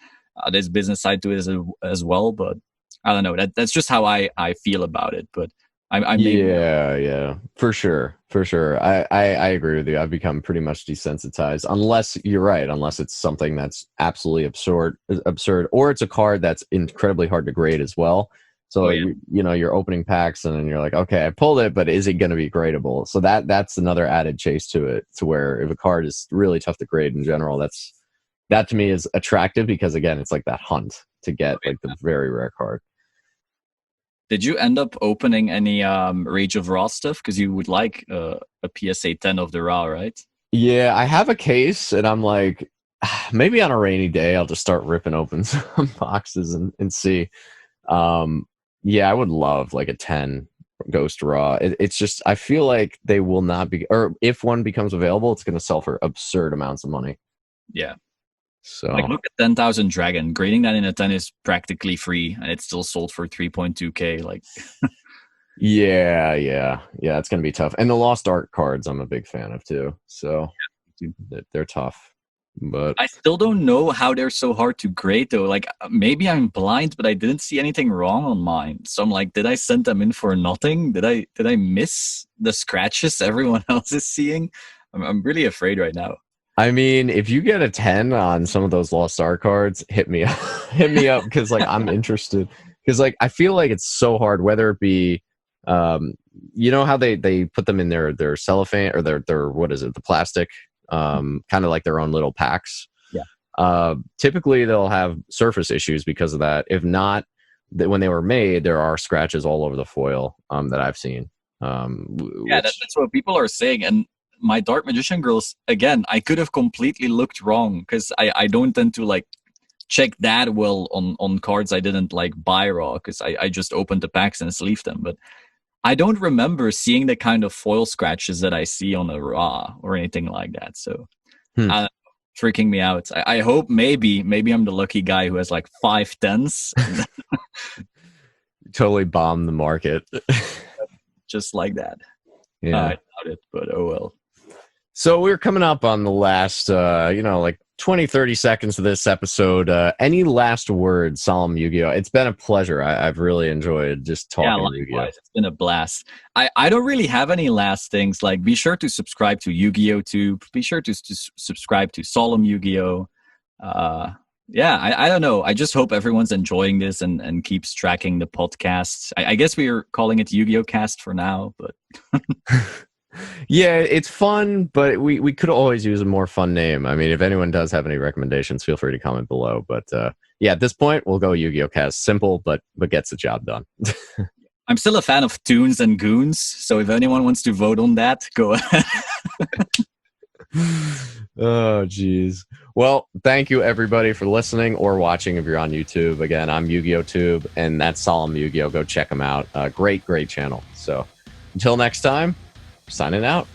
S2: business side to it as well, but I don't know. That's just how I feel about it. But I
S1: yeah, for sure. I agree with you. I've become pretty much desensitized, unless you're right. Unless it's something that's absolutely absurd, or it's a card that's incredibly hard to grade as well. So you're opening packs and then you're like, okay, I pulled it, but is it going to be gradable? So that's another added chase to it. To where if a card is really tough to grade in general, that to me is attractive, because again, it's like that hunt to get like the very rare card.
S2: Did you end up opening any Rage of Raw stuff? Because you would like a PSA 10 of the Raw, right?
S1: Yeah, I have a case, and I'm like, maybe on a rainy day, I'll just start ripping open some boxes and see. Yeah, I would love like a 10 Ghost Raw. It's just, I feel like they will not be, or if one becomes available, it's going to sell for absurd amounts of money.
S2: Yeah.
S1: So
S2: like, look at 10,000 Dragon. Grading that in a 10 is practically free, and it's still sold for 3.2K. Like,
S1: yeah, it's going to be tough. And the Lost Art cards, I'm a big fan of too. So they're tough. But
S2: I still don't know how they're so hard to grade though. Like, maybe I'm blind, but I didn't see anything wrong on mine. So I'm like, did I send them in for nothing? Did I miss the scratches everyone else is seeing? I'm really afraid right now.
S1: I mean, if you get a 10 on some of those Lost Star cards, hit me up. Hit me up, because like I'm interested. Because like I feel like it's so hard, whether it be how they put them in their cellophane, or their what is it, the plastic, kind of like their own little packs.
S2: Yeah.
S1: Typically they'll have surface issues because of that. If not, when they were made, there are scratches all over the foil that I've seen.
S2: That's what people are saying. And my Dark Magician girls, again, I could have completely looked wrong, because I don't tend to like check that well on cards I didn't like buy raw, because I just opened the packs and sleeved them. But I don't remember seeing the kind of foil scratches that I see on a raw or anything like that. So freaking me out. I hope maybe I'm the lucky guy who has like 5 10s.
S1: Totally bomb the market.
S2: Just like that.
S1: Yeah.
S2: I doubt it, but oh well.
S1: So we're coming up on the last, like 20, 30 seconds of this episode. Any last words, Solemn Yu-Gi-Oh? It's been a pleasure. I've really enjoyed just talking Yu-Gi-Oh.
S2: Likewise. It's been a blast. I don't really have any last things. Like, be sure to subscribe to YuGiOhTube. Be sure to subscribe to Solemn Yu-Gi-Oh. I don't know. I just hope everyone's enjoying this and keeps tracking the podcasts. I guess we are calling it YuGiohCast for now, but...
S1: Yeah, it's fun, but we could always use a more fun name. I mean, if anyone does have any recommendations, feel free to comment below. But at this point, we'll go YuGiohCast. Simple, but gets the job done.
S2: I'm still a fan of Toons and Goons, so if anyone wants to vote on that, go ahead.
S1: Oh, geez. Well, thank you, everybody, for listening or watching if you're on YouTube. Again, I'm YuGiOhTube, and that's Solemn Yu-Gi-Oh. Go check them out. Great channel. So until next time, signing out.